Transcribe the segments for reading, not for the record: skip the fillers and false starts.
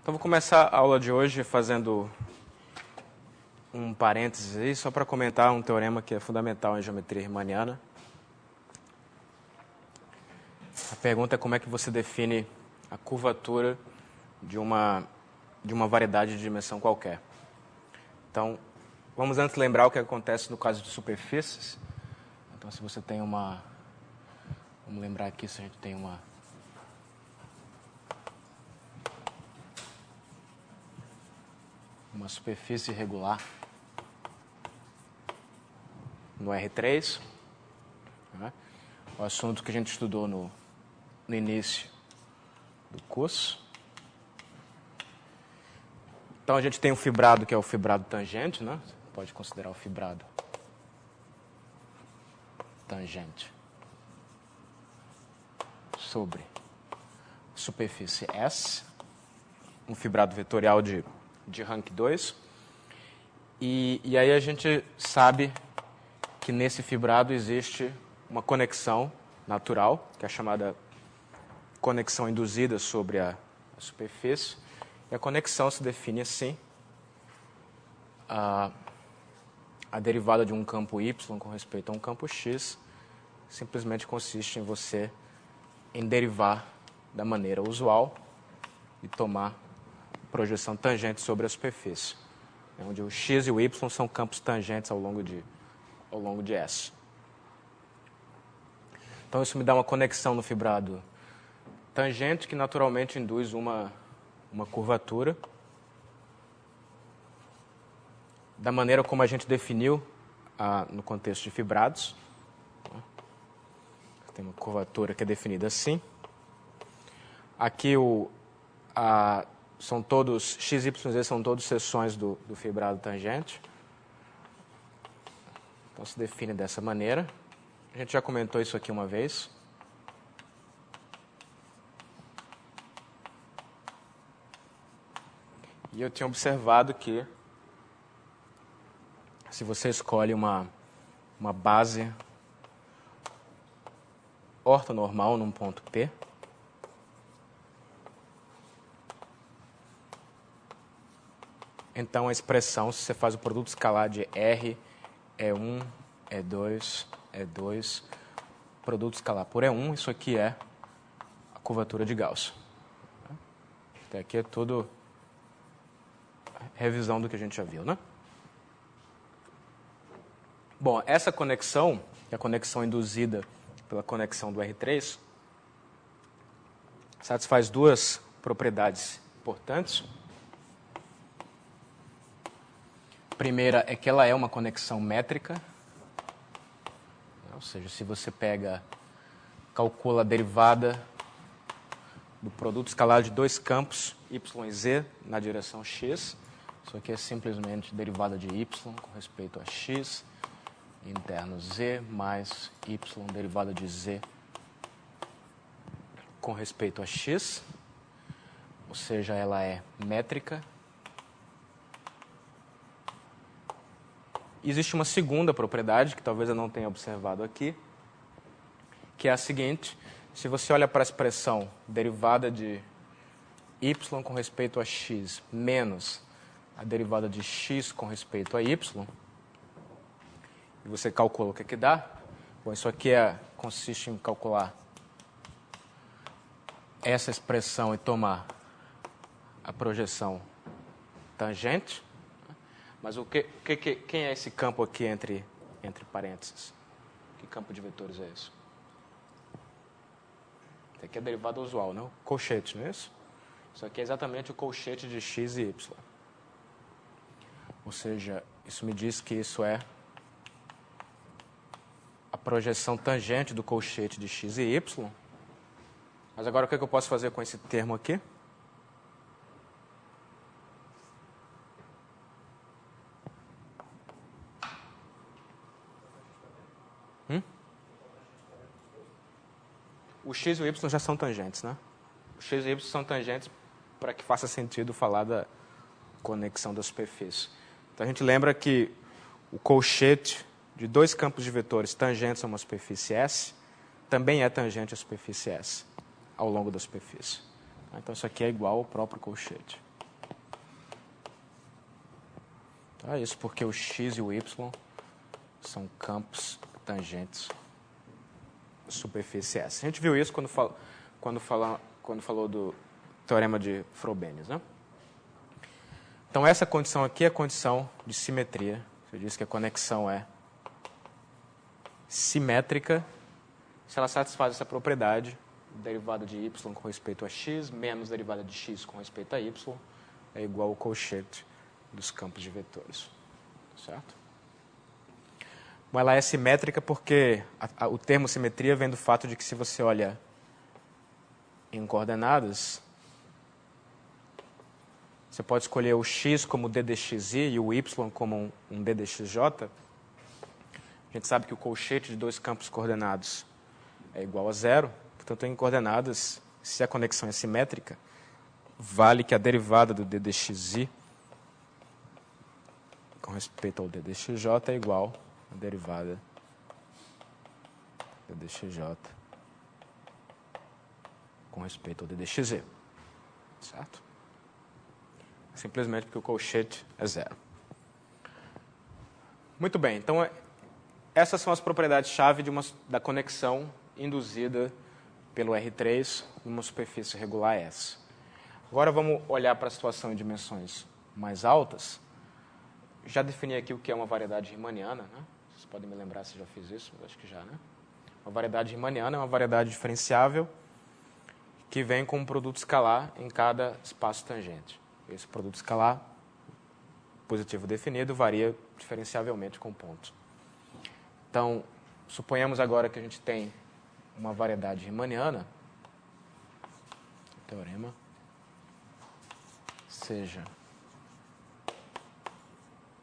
Então, vou começar a aula de hoje fazendo um parênteses aí, só para comentar um teorema que é fundamental em geometria riemanniana. A pergunta é como é que você define a curvatura de uma variedade de dimensão qualquer. Então, vamos antes lembrar o que acontece no caso de superfícies. Então, se você tem uma... Vamos lembrar aqui se a gente tem uma superfície irregular no R3, né? O assunto que a gente estudou no início do curso. Então, a gente tem um fibrado que é o fibrado tangente, né? Você pode considerar o fibrado tangente sobre superfície S, um fibrado vetorial de rank 2, e aí a gente sabe que nesse fibrado existe uma conexão natural, que é chamada conexão induzida sobre a superfície, e a conexão se define assim: a derivada de um campo Y com respeito a um campo X simplesmente consiste em você derivar da maneira usual e tomar projeção tangente sobre a superfície, onde o x e o y são campos tangentes ao longo de S. Então, isso me dá uma conexão no fibrado tangente que naturalmente induz uma curvatura da maneira como a gente definiu no contexto de fibrados. Tem uma curvatura que é definida assim. Aqui são todos, x, y, z são todos seções do fibrado tangente. Então, se define dessa maneira. A gente já comentou isso aqui uma vez. E eu tinha observado que, se você escolhe uma base ortonormal num ponto P, então a expressão, se você faz o produto escalar de R, E1, E2, E2, produto escalar por E1, isso aqui é a curvatura de Gauss. Até aqui é tudo revisão do que a gente já viu, né? Bom, essa conexão, que é a conexão induzida pela conexão do R3, satisfaz duas propriedades importantes. A primeira é que ela é uma conexão métrica, ou seja, se você calcula a derivada do produto escalar de dois campos, y e z, na direção x, isso aqui é simplesmente derivada de y com respeito a x, interno z, mais y derivada de z com respeito a x, ou seja, ela é métrica. Existe uma segunda propriedade, que talvez eu não tenha observado aqui, que é a seguinte: se você olha para a expressão derivada de y com respeito a x menos a derivada de x com respeito a y, e você calcula o que dá, bom, isso aqui consiste em calcular essa expressão e tomar a projeção tangente. Mas quem é esse campo aqui entre parênteses? Que campo de vetores é esse? Esse aqui é a derivada usual, não? Colchete, não é isso? Isso aqui é exatamente o colchete de x e y. Ou seja, isso me diz que isso é a projeção tangente do colchete de x e y. Mas agora o que eu posso fazer com esse termo aqui? O x e o y já são tangentes, né? O x e o y são tangentes para que faça sentido falar da conexão da superfície. Então, a gente lembra que o colchete de dois campos de vetores tangentes a uma superfície S também é tangente à superfície S, ao longo da superfície. Então, isso aqui é igual ao próprio colchete. Tá? Isso porque o x e o y são campos tangentes à superfície S. A gente viu isso quando falou do teorema de Frobenius, né? Então, essa condição aqui é a condição de simetria. Você diz que a conexão é simétrica se ela satisfaz essa propriedade, derivada de y com respeito a x menos derivada de x com respeito a y é igual ao cochete dos campos de vetores. Certo? Bom, ela é simétrica porque o termo simetria vem do fato de que se você olha em coordenadas, você pode escolher o x como d dxi e o y como um d dxj. A gente sabe que o colchete de dois campos coordenados é igual a zero. Portanto, em coordenadas, se a conexão é simétrica, vale que a derivada do d dxi com respeito ao d dxj é igual à derivada do d dxj com respeito ao d dxz. Certo? Simplesmente porque o colchete é zero. Muito bem, então essas são as propriedades-chave da conexão induzida pelo R3 numa superfície regular S. Agora vamos olhar para a situação em dimensões mais altas. Já defini aqui o que é uma variedade riemanniana, né? Vocês podem me lembrar se já fiz isso, mas acho que já, né? Uma variedade riemanniana é uma variedade diferenciável que vem com um produto escalar em cada espaço tangente. Esse produto escalar positivo definido varia diferenciavelmente com pontos. Então, suponhamos agora que a gente tem uma variedade riemanniana, o teorema seja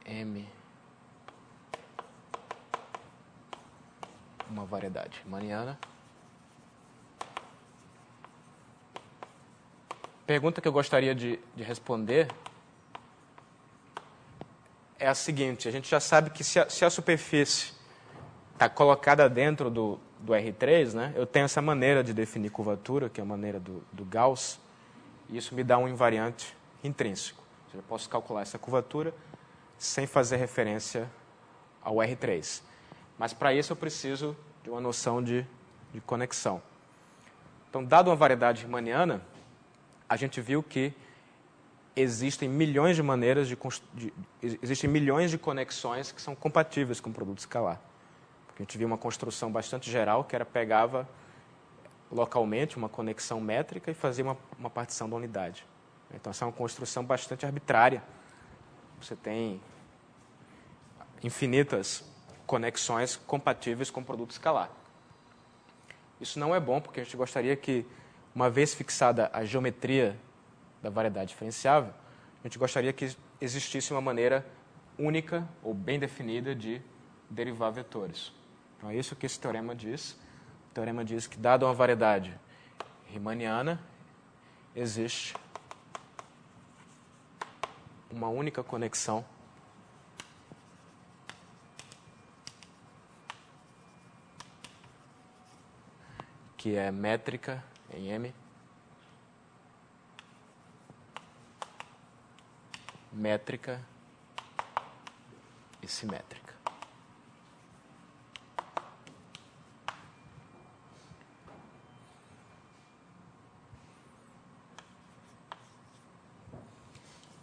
M uma variedade riemanniana. Pergunta que eu gostaria de responder é a seguinte: a gente já sabe que se a superfície está colocada dentro do R3, né, eu tenho essa maneira de definir curvatura, que é a maneira do Gauss, e isso me dá um invariante intrínseco. Ou seja, eu posso calcular essa curvatura sem fazer referência ao R3. Mas, para isso, eu preciso de uma noção de conexão. Então, dado uma variedade riemanniana, a gente viu que existem milhões de maneiras existem milhões de conexões que são compatíveis com o produto escalar. A gente viu uma construção bastante geral, que pegava localmente uma conexão métrica e fazia uma partição da unidade. Então, essa é uma construção bastante arbitrária. Você tem infinitas conexões compatíveis com o produto escalar. Isso não é bom, porque a gente gostaria que, uma vez fixada a geometria da variedade diferenciável, a gente gostaria que existisse uma maneira única ou bem definida de derivar vetores. Então, é isso que esse teorema diz. O teorema diz que, dada uma variedade riemanniana, existe uma única conexão que é métrica em M, métrica e simétrica.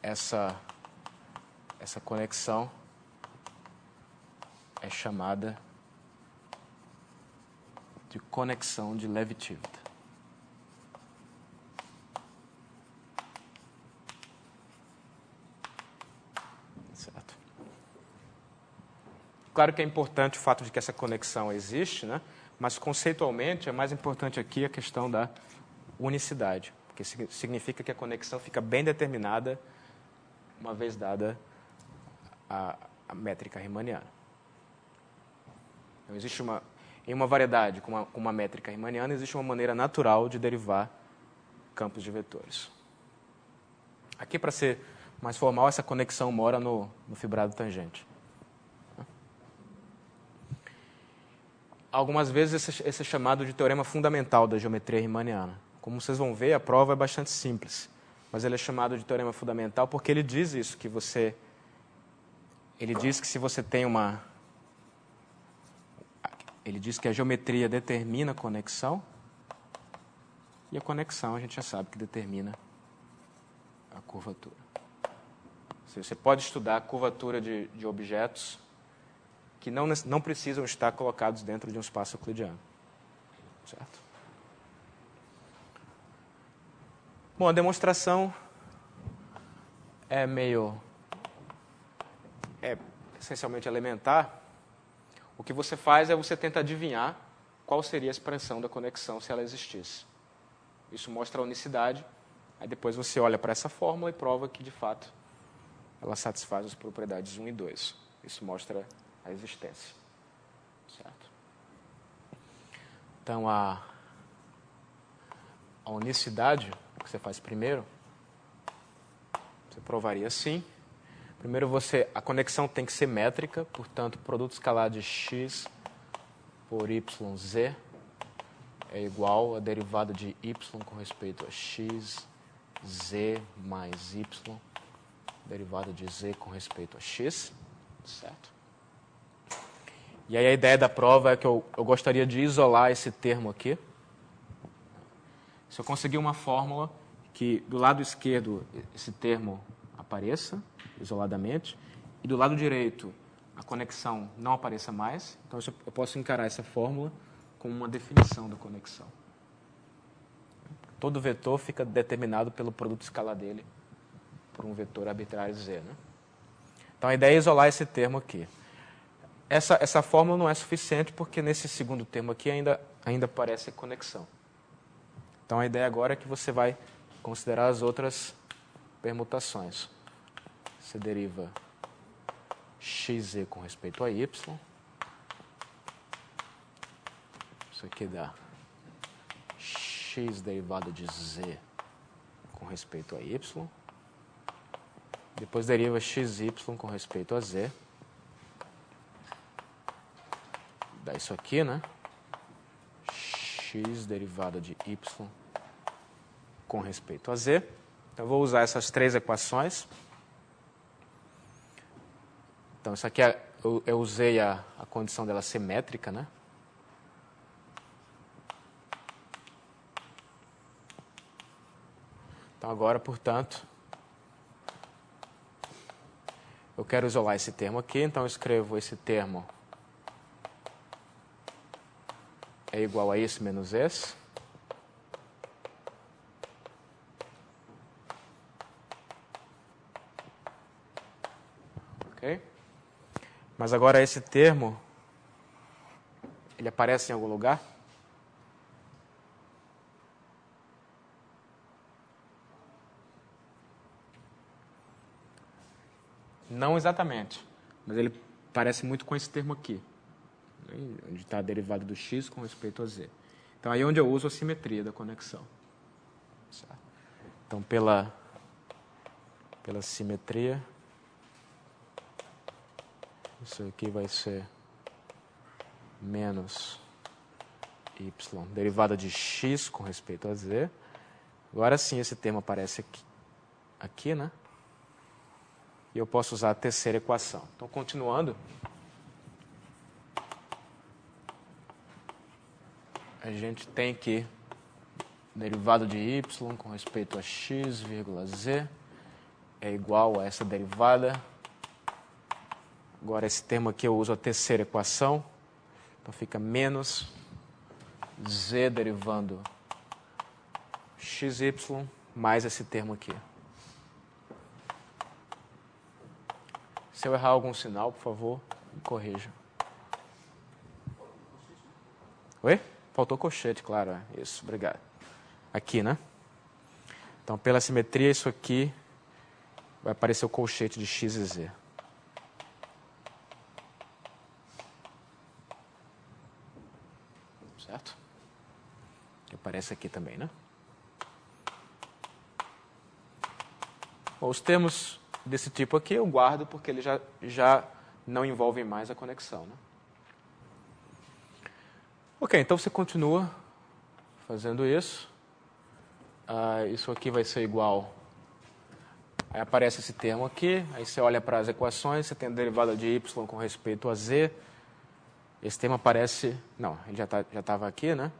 Essa conexão é chamada de conexão de Levi-Tivita. Certo? Claro que é importante o fato de que essa conexão existe, né? Mas conceitualmente é mais importante aqui a questão da unicidade, porque significa que a conexão fica bem determinada uma vez dada a métrica riemanniana. Então, em uma variedade com uma métrica riemanniana, existe uma maneira natural de derivar campos de vetores. Aqui, para ser mais formal, essa conexão mora no fibrado tangente. Algumas vezes esse é chamado de teorema fundamental da geometria riemanniana. Como vocês vão ver, a prova é bastante simples, mas ele é chamado de teorema fundamental porque ele diz isso, que você ele diz que se você tem uma... Ele diz que a geometria determina a conexão, e a conexão a gente já sabe que determina a curvatura. Você pode estudar a curvatura de objetos que não precisam estar colocados dentro de um espaço euclidiano. Certo? Bom, a demonstração é essencialmente elementar. O que você faz é você tenta adivinhar qual seria a expressão da conexão se ela existisse. Isso mostra a unicidade, aí depois você olha para essa fórmula e prova que, de fato, ela satisfaz as propriedades 1 e 2. Isso mostra a existência. Certo? Então, a unicidade, o que você faz primeiro, você provaria assim. Primeiro, a conexão tem que ser métrica, portanto, o produto escalar de x por yz é igual à derivada de y com respeito a x, z mais y, derivada de z com respeito a x. Certo? E aí a ideia da prova é que eu gostaria de isolar esse termo aqui. Se eu conseguir uma fórmula que do lado esquerdo esse termo apareça isoladamente e do lado direito a conexão não apareça mais, então eu posso encarar essa fórmula como uma definição da conexão. Todo vetor fica determinado pelo produto escalar dele por um vetor arbitrário z. Né? Então a ideia é isolar esse termo aqui. Essa fórmula não é suficiente porque nesse segundo termo aqui ainda aparece conexão. Então a ideia agora é que você vai considerar as outras permutações. Você deriva xz com respeito a y. Isso aqui dá x derivada de z com respeito a y. Depois deriva xy com respeito a z. Dá isso aqui, né? X derivada de y com respeito a z. Então, eu vou usar essas três equações. Então, isso aqui eu usei a condição dela ser métrica, né? Então, agora, portanto, eu quero isolar esse termo aqui. Então, eu escrevo esse termo é igual a isso menos esse. Ok? Mas agora esse termo, ele aparece em algum lugar? Não exatamente, mas ele parece muito com esse termo aqui, onde está a derivada do x com respeito a z. Então, aí é onde eu uso a simetria da conexão. Certo? Então, pela simetria, isso aqui vai ser menos y, derivada de x com respeito a z. Agora sim, esse termo aparece aqui, né? E eu posso usar a terceira equação. Então, continuando, a gente tem que derivada de y com respeito a x, z é igual a essa derivada. Agora, esse termo aqui eu uso a terceira equação. Então, fica menos z derivando xy mais esse termo aqui. Se eu errar algum sinal, por favor, me corrija. Oi? Faltou colchete, claro. Isso, obrigado. Aqui, né? Então, pela simetria, isso aqui vai aparecer o colchete de x e z. Certo? Que aparece aqui também, né? Bom, os termos desse tipo aqui eu guardo porque eles já não envolvem mais a conexão, né? Ok, então você continua fazendo isso. Isso aqui vai ser igual Aí aparece esse termo aqui, aí você olha para as equações, você tem a derivada de y com respeito a z. Esse termo aparece... Não, ele já estava aqui, né?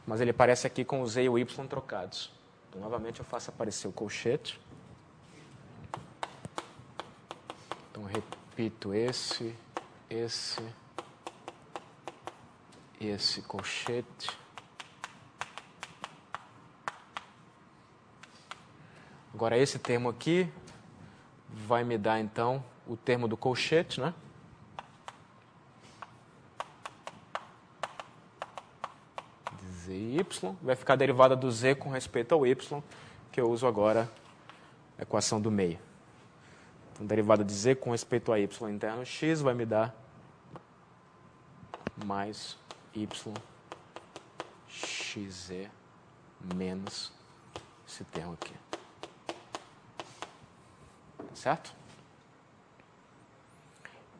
Mas ele aparece aqui com o z e o y trocados. Então, novamente, eu faço aparecer o colchete. Então, repito esse colchete. Agora, esse termo aqui vai me dar, então, o termo do colchete, né? Z e y. Vai ficar a derivada do z com respeito ao y, que eu uso agora a equação do meio. Então, derivada de z com respeito a y interno x vai me dar mais y xz menos esse termo aqui. Certo?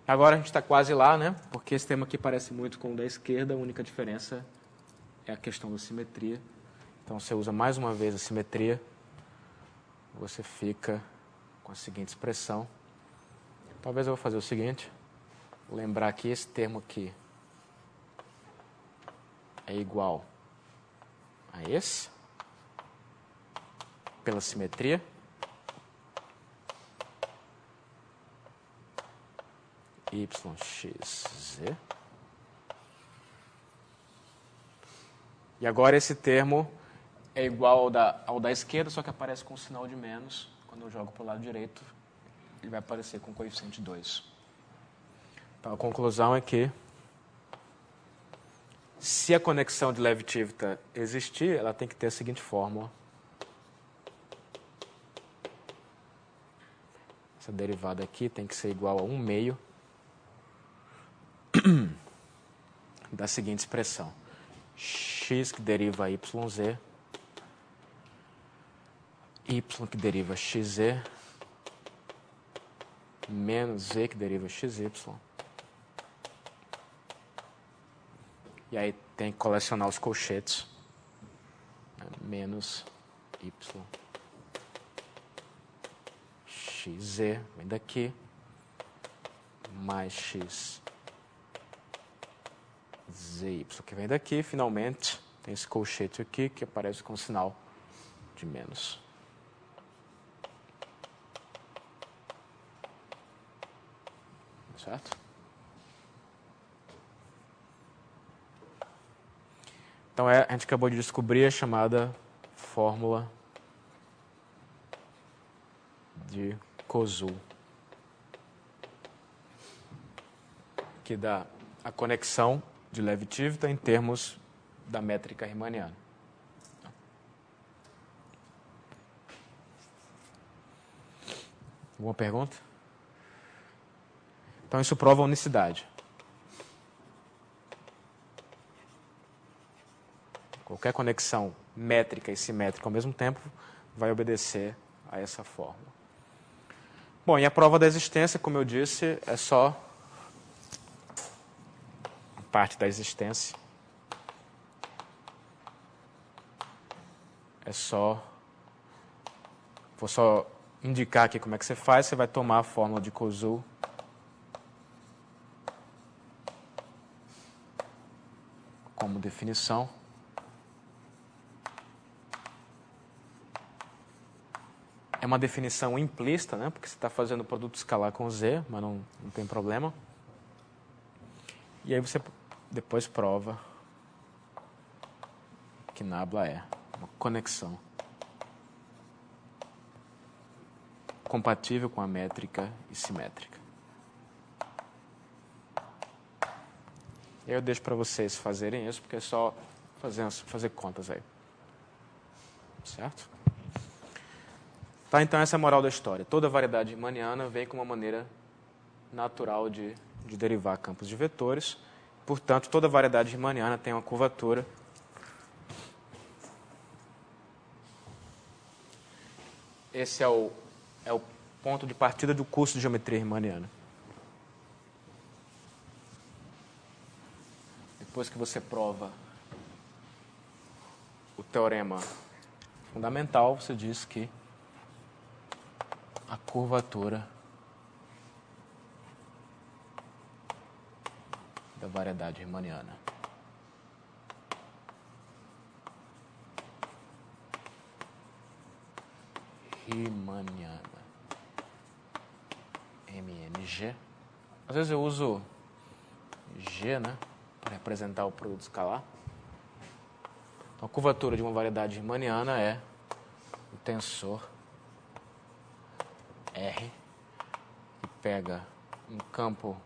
Agora a gente está quase lá, né? Porque esse termo aqui parece muito com o da esquerda, a única diferença é a questão da simetria. Então, você usa mais uma vez a simetria, você fica com a seguinte expressão. Talvez eu vou fazer o seguinte, vou lembrar que esse termo aqui é igual a esse, pela simetria. YXZ. E agora esse termo é igual ao da esquerda, só que aparece com um sinal de menos. Quando eu jogo para o lado direito, ele vai aparecer com coeficiente 2. Então, a conclusão é que, se a conexão de Levi-Civita existir, ela tem que ter a seguinte fórmula. Essa derivada aqui tem que ser igual a 1 meio da seguinte expressão. X que deriva YZ, Y que deriva XZ, menos Z que deriva XY. E aí tem que colecionar os colchetes. Menos Y XZ, vem daqui, mais X ZY, que vem daqui. Finalmente, tem esse colchete aqui, que aparece com sinal de menos. Certo? Então, a gente acabou de descobrir a chamada fórmula de Koszul, que dá a conexão de Levi-Civita em termos da métrica riemanniana. Alguma pergunta? Então, isso prova a unicidade. Qualquer conexão métrica e simétrica ao mesmo tempo vai obedecer a essa fórmula. Bom, e a prova da existência, como eu disse, é só parte da existência. Vou só indicar aqui como é que você faz. Você vai tomar a fórmula de Koszul como definição. É uma definição implícita, né? Porque você está fazendo o produto escalar com Z, mas não tem problema. E aí você depois prova que nabla é uma conexão compatível com a métrica e simétrica. E aí eu deixo para vocês fazerem isso, porque é só fazer contas aí. Certo? Tá, então essa é a moral da história. Toda variedade riemanniana vem com uma maneira natural de derivar campos de vetores. Portanto, toda variedade riemanniana tem uma curvatura. Esse é o ponto de partida do curso de geometria riemanniana. Depois que você prova o teorema fundamental, você diz que a curvatura da variedade riemanniana. Riemanniana. MNG. Às vezes eu uso G, né, para representar o produto escalar. Então, a curvatura de uma variedade riemanniana é o tensor R, que pega um campo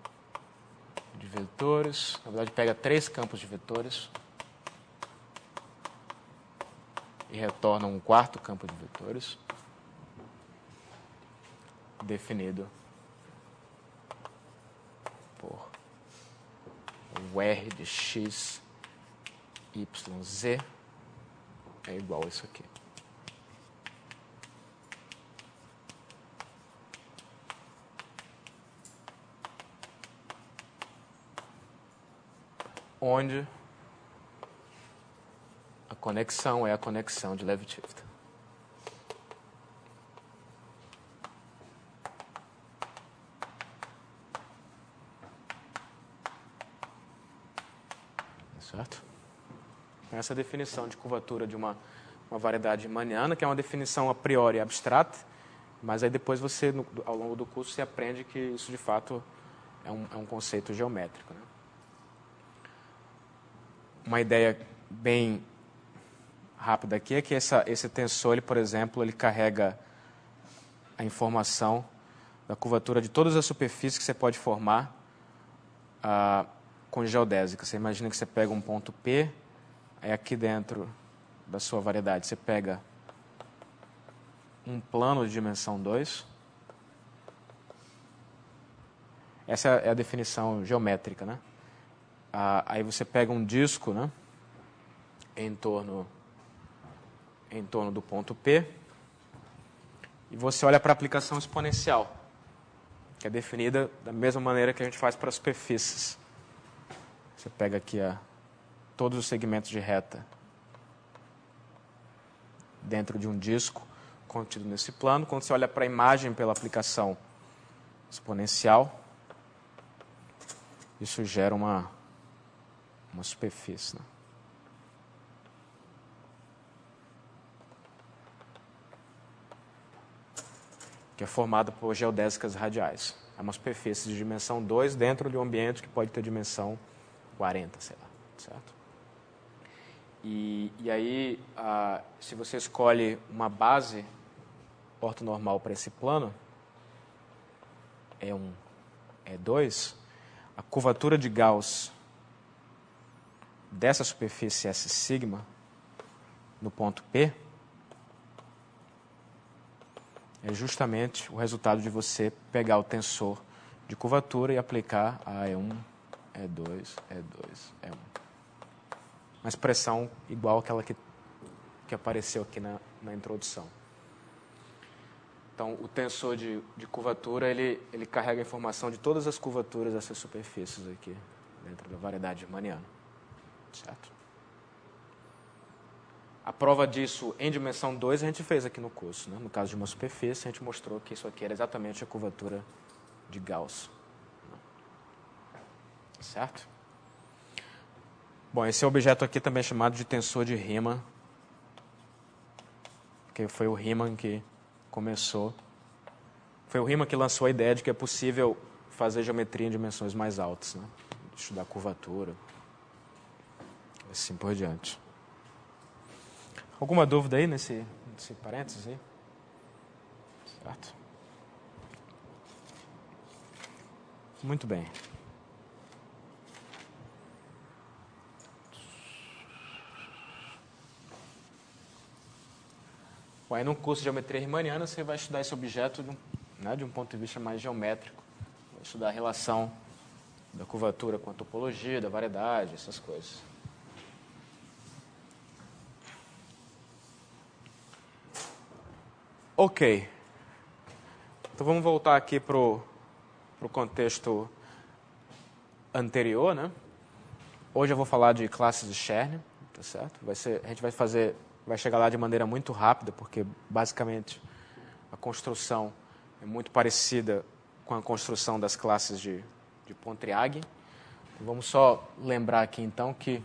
de vetores, na verdade pega 3 campos de vetores e retorna um 4º campo de vetores, definido por o R de x, y, z é igual a isso aqui. Onde a conexão é a conexão de Levi-Tifton. Certo? Essa é a definição de curvatura de uma variedade riemanniana, que é uma definição a priori abstrata, mas aí depois você, ao longo do curso, você aprende que isso de fato é um conceito geométrico, né? Uma ideia bem rápida aqui é que esse tensor, ele, por exemplo, ele carrega a informação da curvatura de todas as superfícies que você pode formar com geodésica. Você imagina que você pega um ponto P, aí aqui dentro da sua variedade você pega um plano de dimensão 2. Essa é a definição geométrica, né? Aí você pega um disco, né, em torno do ponto P, e você olha para a aplicação exponencial, que é definida da mesma maneira que a gente faz para as superfícies. Você pega aqui todos os segmentos de reta dentro de um disco contido nesse plano. Quando você olha para a imagem pela aplicação exponencial, isso gera uma superfície, né? Que é formada por geodésicas radiais. É uma superfície de dimensão 2 dentro de um ambiente que pode ter dimensão 40, sei lá, certo? E aí, se você escolhe uma base ortonormal para esse plano, E1, E2, a curvatura de Gauss dessa superfície S sigma no ponto P é justamente o resultado de você pegar o tensor de curvatura e aplicar a E1, E2, E2, E1. Uma expressão igual àquela que apareceu aqui na introdução. Então, o tensor de curvatura, ele carrega a informação de todas as curvaturas dessas superfícies aqui, dentro da variedade riemanniana. Certo? A prova disso em dimensão 2 a gente fez aqui no curso, né? No caso de uma superfície, a gente mostrou que isso aqui era exatamente a curvatura de Gauss. Certo? Bom, esse objeto aqui também é chamado de tensor de Riemann, porque foi o Riemann que começou. Foi o Riemann que lançou a ideia de que é possível fazer geometria em dimensões mais altas, né? Estudar curvatura, assim por diante. Alguma dúvida aí nesse parênteses aí? Certo? Muito bem. Bom, aí no curso de geometria riemanniana você vai estudar esse objeto de um ponto de vista mais geométrico. Vai estudar a relação da curvatura com a topologia, da variedade, essas coisas. Ok. Então vamos voltar aqui para o contexto anterior, né? Hoje eu vou falar de classes de Chern, tá certo? A gente vai chegar lá de maneira muito rápida, porque basicamente a construção é muito parecida com a construção das classes de Pontryagin. Vamos só lembrar aqui, então, que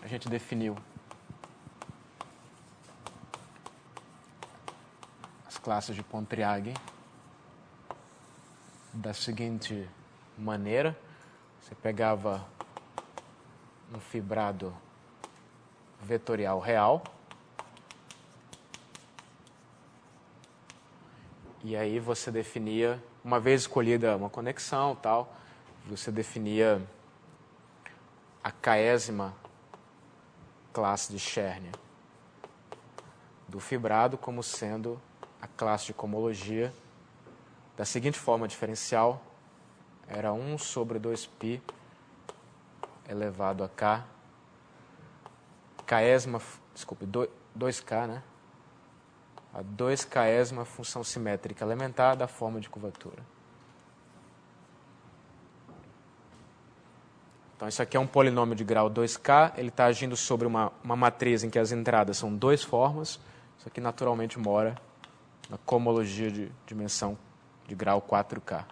a gente definiu as classes de Pontryagin da seguinte maneira. Você pegava um fibrado vetorial real e aí você definia, uma vez escolhida uma conexão tal, você definia a késima classe de Cherney do fibrado como sendo a classe de cohomologia da seguinte forma diferencial: era 1 sobre 2π elevado a k, késima, desculpe, 2k, né? A 2késima função simétrica elementar da forma de curvatura. Então, isso aqui é um polinômio de grau 2k, ele está agindo sobre uma matriz em que as entradas são 2 formas. Isso aqui naturalmente mora na cohomologia de dimensão de grau 4k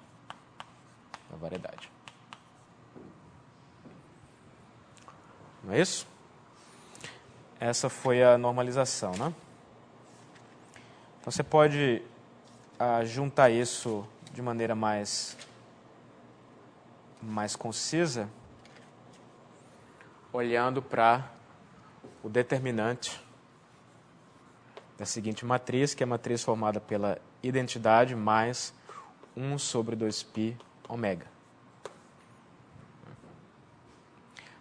da variedade. Não é isso? Essa foi a normalização, né? Então, você pode juntar isso de maneira mais concisa, olhando para o determinante da seguinte matriz, que é a matriz formada pela identidade mais 1 sobre 2π ômega.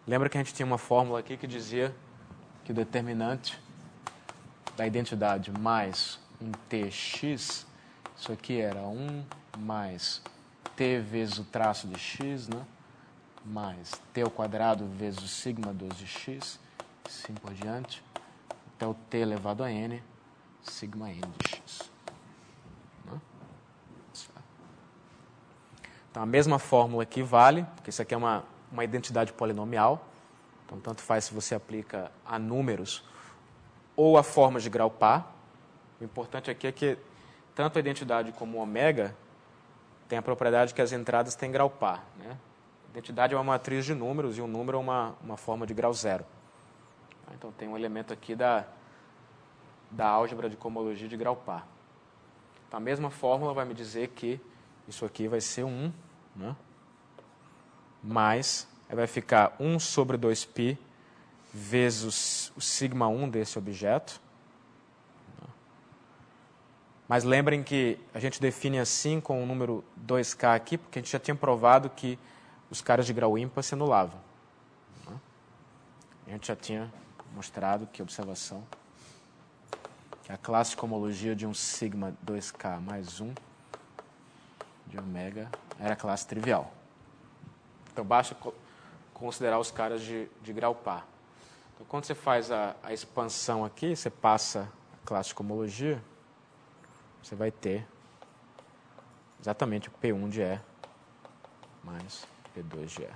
Lembra que a gente tinha uma fórmula aqui que dizia que o determinante da identidade mais um tx, isso aqui era 1 mais t vezes o traço de x, né? Mais t ao quadrado vezes o sigma 2 de x, assim por diante, até o t elevado a n, sigma n de x. Né? Então, a mesma fórmula aqui vale, porque isso aqui é uma identidade polinomial, então tanto faz se você aplica a números ou a formas de grau par. O importante aqui é que tanto a identidade como o ômega tem a propriedade que as entradas têm grau par, né? A identidade é uma matriz de números e um número é uma forma de grau zero. Então, tem um elemento aqui da álgebra de cohomologia de grau par. Então, a mesma fórmula vai me dizer que isso aqui vai ser 1, né? Mais, vai ficar 1 sobre 2π vezes o sigma 1 desse objeto. Mas lembrem que a gente define assim com o número 2k aqui, porque a gente já tinha provado que os caras de grau ímpar se anulavam. A gente já tinha mostrado que, observação, que a classe de cohomologia de um sigma 2k mais 1 de ômega era a classe trivial. Então, basta considerar os caras de grau par. Então, quando você faz a expansão aqui, você passa a classe de cohomologia, você vai ter exatamente o P1 de E mais P2 de E.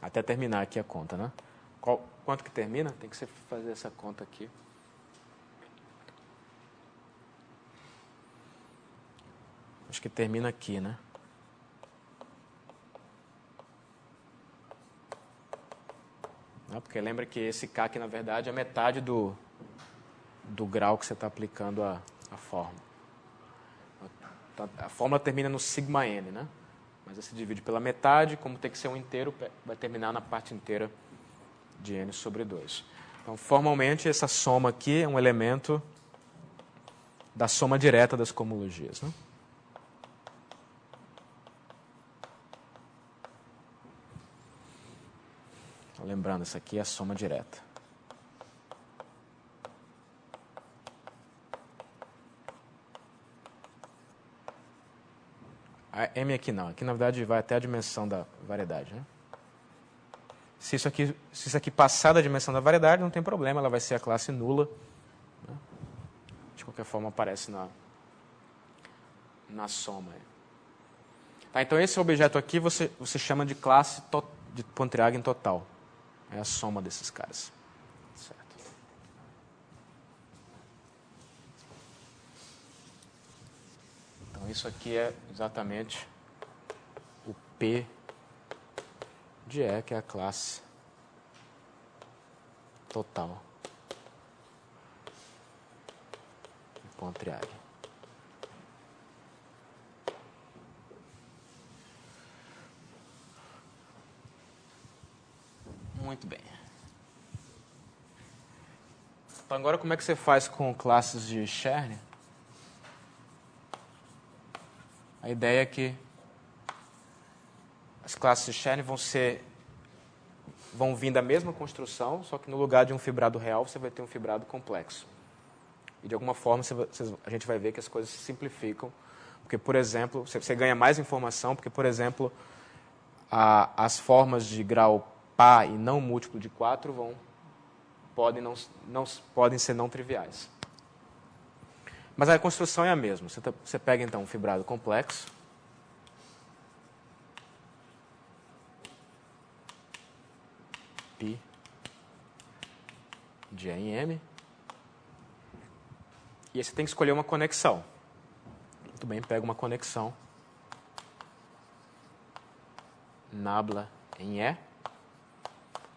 Até terminar aqui a conta, né? Quanto que termina? Tem que você fazer essa conta aqui. Acho que termina aqui, né? Não, porque lembra que esse K aqui, na verdade, é metade do grau que você está aplicando a fórmula. A fórmula termina no sigma n, né? Mas você divide pela metade, como tem que ser um inteiro, vai terminar na parte inteira de n sobre 2. Então, formalmente, essa soma aqui é um elemento da soma direta das cohomologias, né? Então, lembrando, essa aqui é a soma direta. A M aqui não. Aqui, na verdade, vai até a dimensão da variedade, né? Se isso aqui passar da dimensão da variedade, não tem problema, ela vai ser a classe nula, né? De qualquer forma, aparece na soma. Tá, então, esse objeto aqui você chama de classe de Pontryagin total. É a soma desses caras. Certo. isso aqui é exatamente o P de E, que é a classe total de Pontryagin. Muito bem. Então, agora como é que você faz com classes de Chern? A ideia é que as classes de Chern vão vir da mesma construção, só que no lugar de um fibrado real, você vai ter um fibrado complexo. E de alguma forma a gente vai ver que as coisas se simplificam, porque, por exemplo, você ganha mais informação, porque, por exemplo, as formas de grau par e não múltiplo de 4 podem ser não triviais. Mas a construção é a mesma. Você pega, então, um fibrado complexo, π de E em M, e aí você tem que escolher uma conexão. Muito bem, pega uma conexão nabla em E.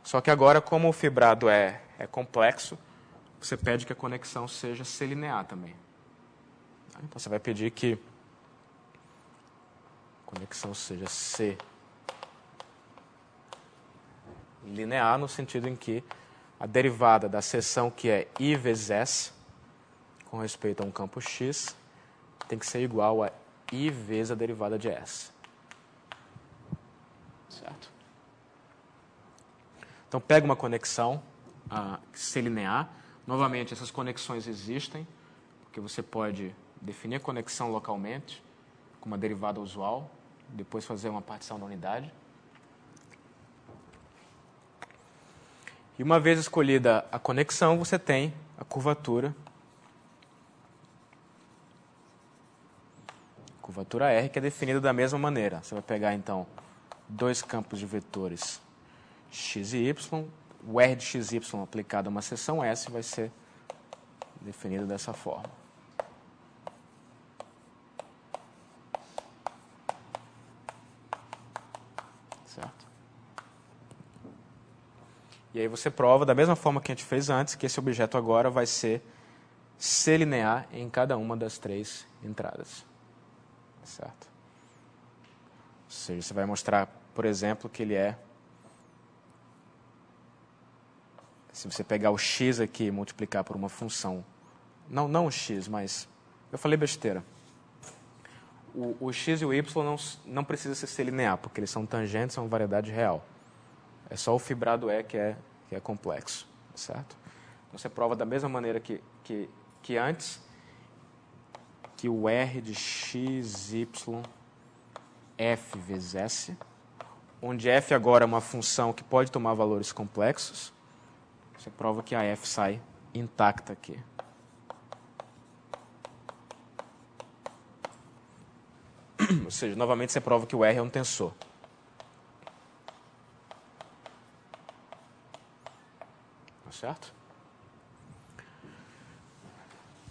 Só que agora, como o fibrado é complexo, você pede que a conexão seja C-linear também. Então você vai pedir que a conexão seja C-linear, no sentido em que a derivada da seção que é I vezes S, com respeito a um campo X, tem que ser igual a I vezes a derivada de S. Certo? Então, pega uma conexão C-linear. Novamente, essas conexões existem, porque você pode definir a conexão localmente, com uma derivada usual, depois fazer uma partição da unidade. E uma vez escolhida a conexão, você tem a curvatura R, que é definida da mesma maneira. Você vai pegar, então, dois campos de vetores x e y. O R de xy aplicado a uma seção S vai ser definido dessa forma. Certo? E aí você prova, da mesma forma que a gente fez antes, que esse objeto agora vai ser C-linear em cada uma das três entradas. Certo? Ou seja, você vai mostrar, por exemplo, que ele é... Se você pegar o x aqui e multiplicar por uma função... Não o x, mas... Eu falei besteira. O x e o y não precisa ser linear, porque eles são tangentes a uma variedade real. É só o fibrado E que é complexo. Certo? Então você prova da mesma maneira que antes, que o R de x, y, f vezes S, onde f agora é uma função que pode tomar valores complexos, você prova que a f sai intacta aqui. Ou seja, novamente você prova que o R é um tensor. Tá certo?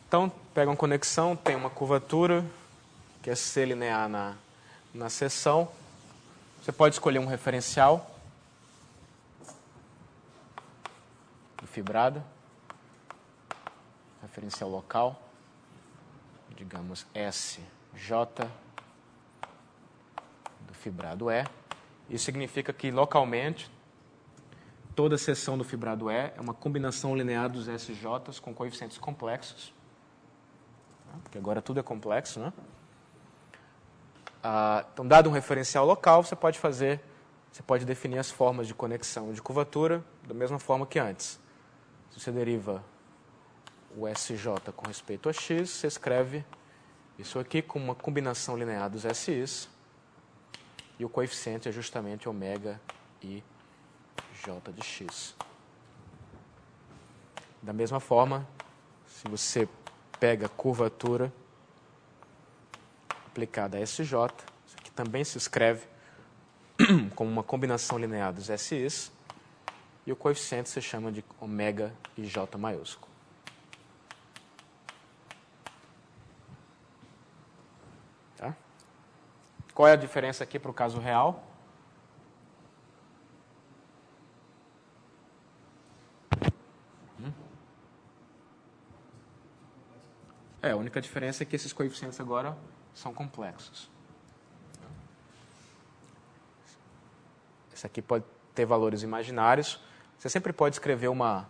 Então, pega uma conexão, tem uma curvatura, que é C-linear na seção. Você pode escolher um referencial do fibrado, referencial local, digamos SJ do fibrado E. Isso significa que localmente toda seção do fibrado E é uma combinação linear dos SJs com coeficientes complexos, porque agora tudo é complexo, né? Então, dado um referencial local, você pode definir as formas de conexão e de curvatura da mesma forma que antes. Se você deriva o SJ com respeito a x, você escreve isso aqui com uma combinação linear dos SIs, e o coeficiente é justamente ômega i j de x. Da mesma forma, se você pega a curvatura aplicada a SJ, isso aqui também se escreve como uma combinação linear dos SIs, e o coeficiente se chama de ômega i j maiúsculo. Tá? Qual é a diferença aqui para o caso real? A única diferença é que esses coeficientes agora são complexos. Esse aqui pode ter valores imaginários. Você sempre pode escrever uma...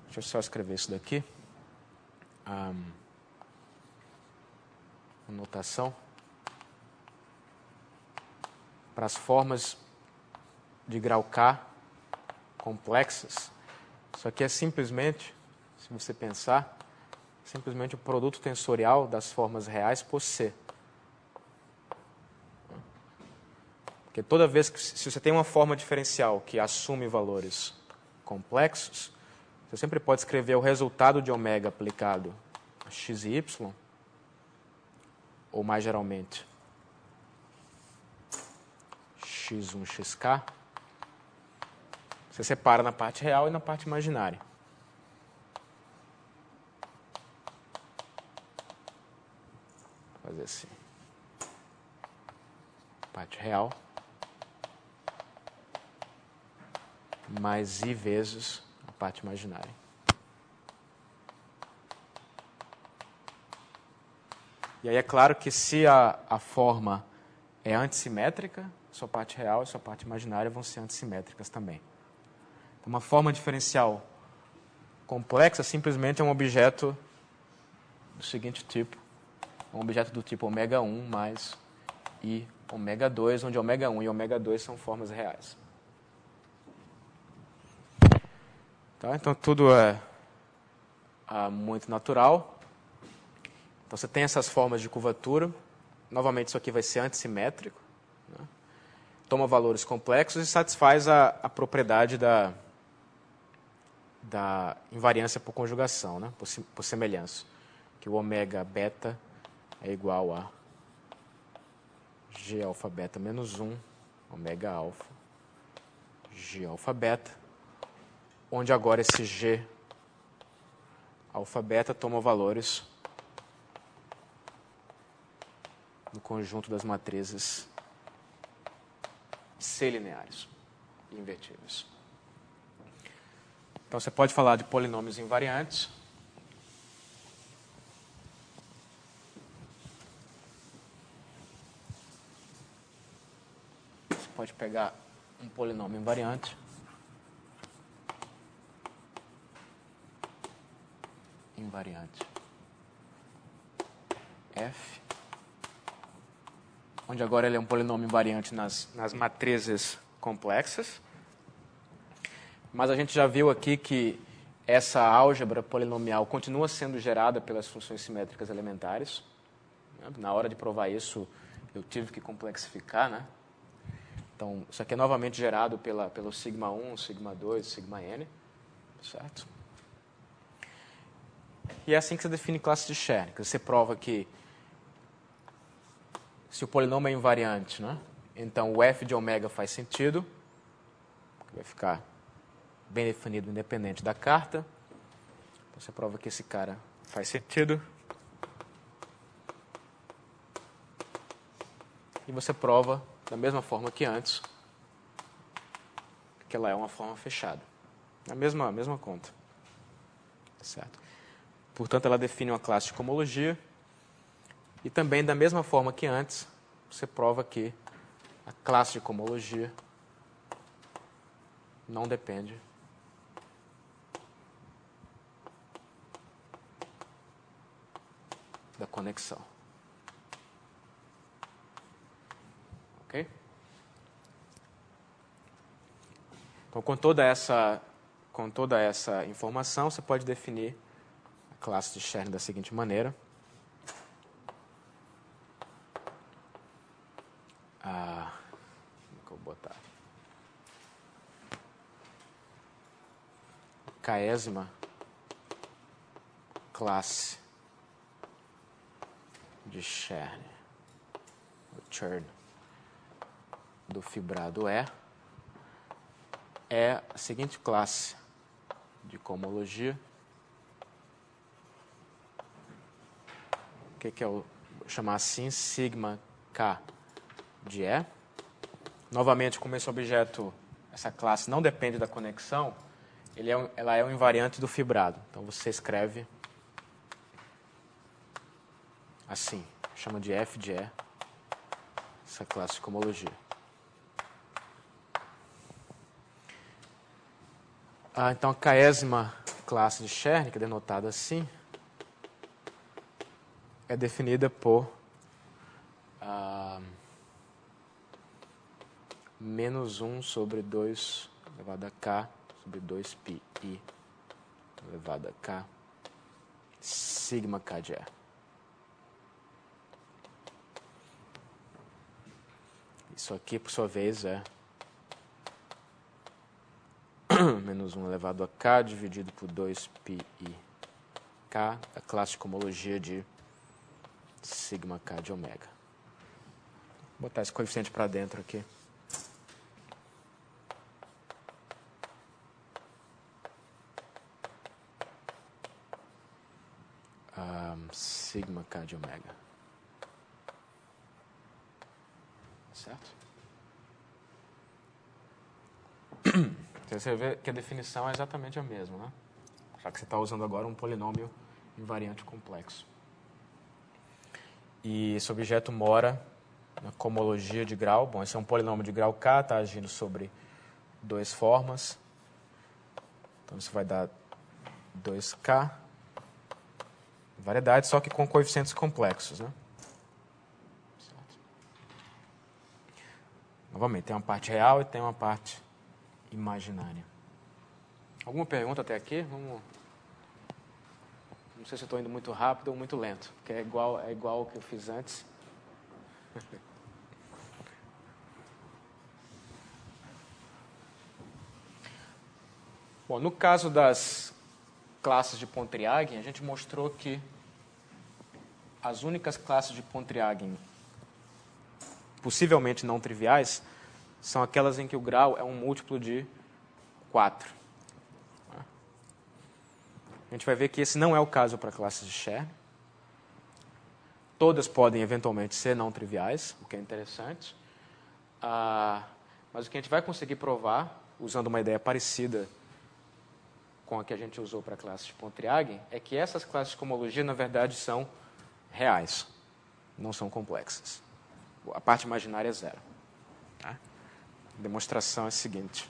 Deixa eu só escrever isso daqui. Uma notação. Para as formas de grau K complexas, isso aqui é simplesmente, se você pensar, simplesmente o produto tensorial das formas reais por C. Porque toda vez que, se você tem uma forma diferencial que assume valores complexos, você sempre pode escrever o resultado de ômega aplicado a x e y, ou mais geralmente x1, xk, você separa na parte real e na parte imaginária. Vou fazer assim. Parte real mais I vezes a parte imaginária. E aí é claro que se a forma é antissimétrica, sua parte real e sua parte imaginária vão ser antissimétricas também. Então, uma forma diferencial complexa simplesmente é um objeto do seguinte tipo, um objeto do tipo ω1 mais I ω2, onde ω1 e ω2 são formas reais. Tá? Então, tudo é muito natural. Então, você tem essas formas de curvatura. Novamente, isso aqui vai ser antissimétrico. Né? Toma valores complexos e satisfaz a propriedade da invariância por conjugação, né? por semelhança. Que o ômega beta é igual a G alfa beta menos 1, ômega alfa, G alfa beta, onde agora esse G alfa beta toma valores no conjunto das matrizes C lineares e invertíveis. Então, você pode falar de polinômios invariantes. Você pode pegar um polinômio invariante. Invariante F, onde agora ele é um polinômio invariante nas matrizes complexas. Mas a gente já viu aqui que essa álgebra polinomial continua sendo gerada pelas funções simétricas elementares. Na hora de provar isso, eu tive que complexificar, né? Então, isso aqui é novamente gerado pelo sigma1, sigma2, sigma-n, certo? E é assim que você define classe de Chern. Você prova que se o polinômio é invariante, né? Então o f de ômega faz sentido, vai ficar bem definido independente da carta. Então, você prova que esse cara faz sentido. E você prova, da mesma forma que antes, que ela é uma forma fechada. A mesma conta. Certo? Portanto, ela define uma classe de cohomologia. E também, da mesma forma que antes, você prova que a classe de cohomologia não depende da conexão. Ok? Então, com toda essa informação, você pode definir a classe de Chern da seguinte maneira. Como que eu vou botar? K-ésima classe de Chern, o Chern do fibrado é a seguinte classe de cohomologia. O que é chamar assim, sigma K de E. Novamente, como esse objeto, essa classe não depende da conexão, ela é um invariante do fibrado. Então, você escreve assim, chama de F de E, essa classe de cohomologia. Então, a késima classe de Chern, que é denotada assim, é definida por menos 1 sobre 2 elevado a K sobre 2πi elevado a K sigma K de E. Isso aqui, por sua vez, é menos 1 elevado a K dividido por 2πi K, a classe de cohomologia de sigma K de ômega. Vou botar esse coeficiente para dentro aqui. Sigma K de ômega. Certo? Você vê que a definição é exatamente a mesma, né? Já que você está usando agora um polinômio invariante complexo. E esse objeto mora na cohomologia de grau. Bom, esse é um polinômio de grau K, está agindo sobre duas formas. Então, isso vai dar 2K. Variedade, só que com coeficientes complexos, né? Certo. Novamente, tem uma parte real e tem uma parte imaginária. Alguma pergunta até aqui? Vamos... Não sei se eu estou indo muito rápido ou muito lento, porque é igual ao que eu fiz antes. Bom, no caso das classes de Pontryagin, a gente mostrou que as únicas classes de Pontryagin possivelmente não triviais são aquelas em que o grau é um múltiplo de 4. A gente vai ver que esse não é o caso para classes de Chern. Todas podem eventualmente ser não triviais, o que é interessante. Mas o que a gente vai conseguir provar, usando uma ideia parecida com a que a gente usou para a classe de Pontryagin, é que essas classes de cohomologia, na verdade, são reais, não são complexas. A parte imaginária é zero. Tá? A demonstração é a seguinte.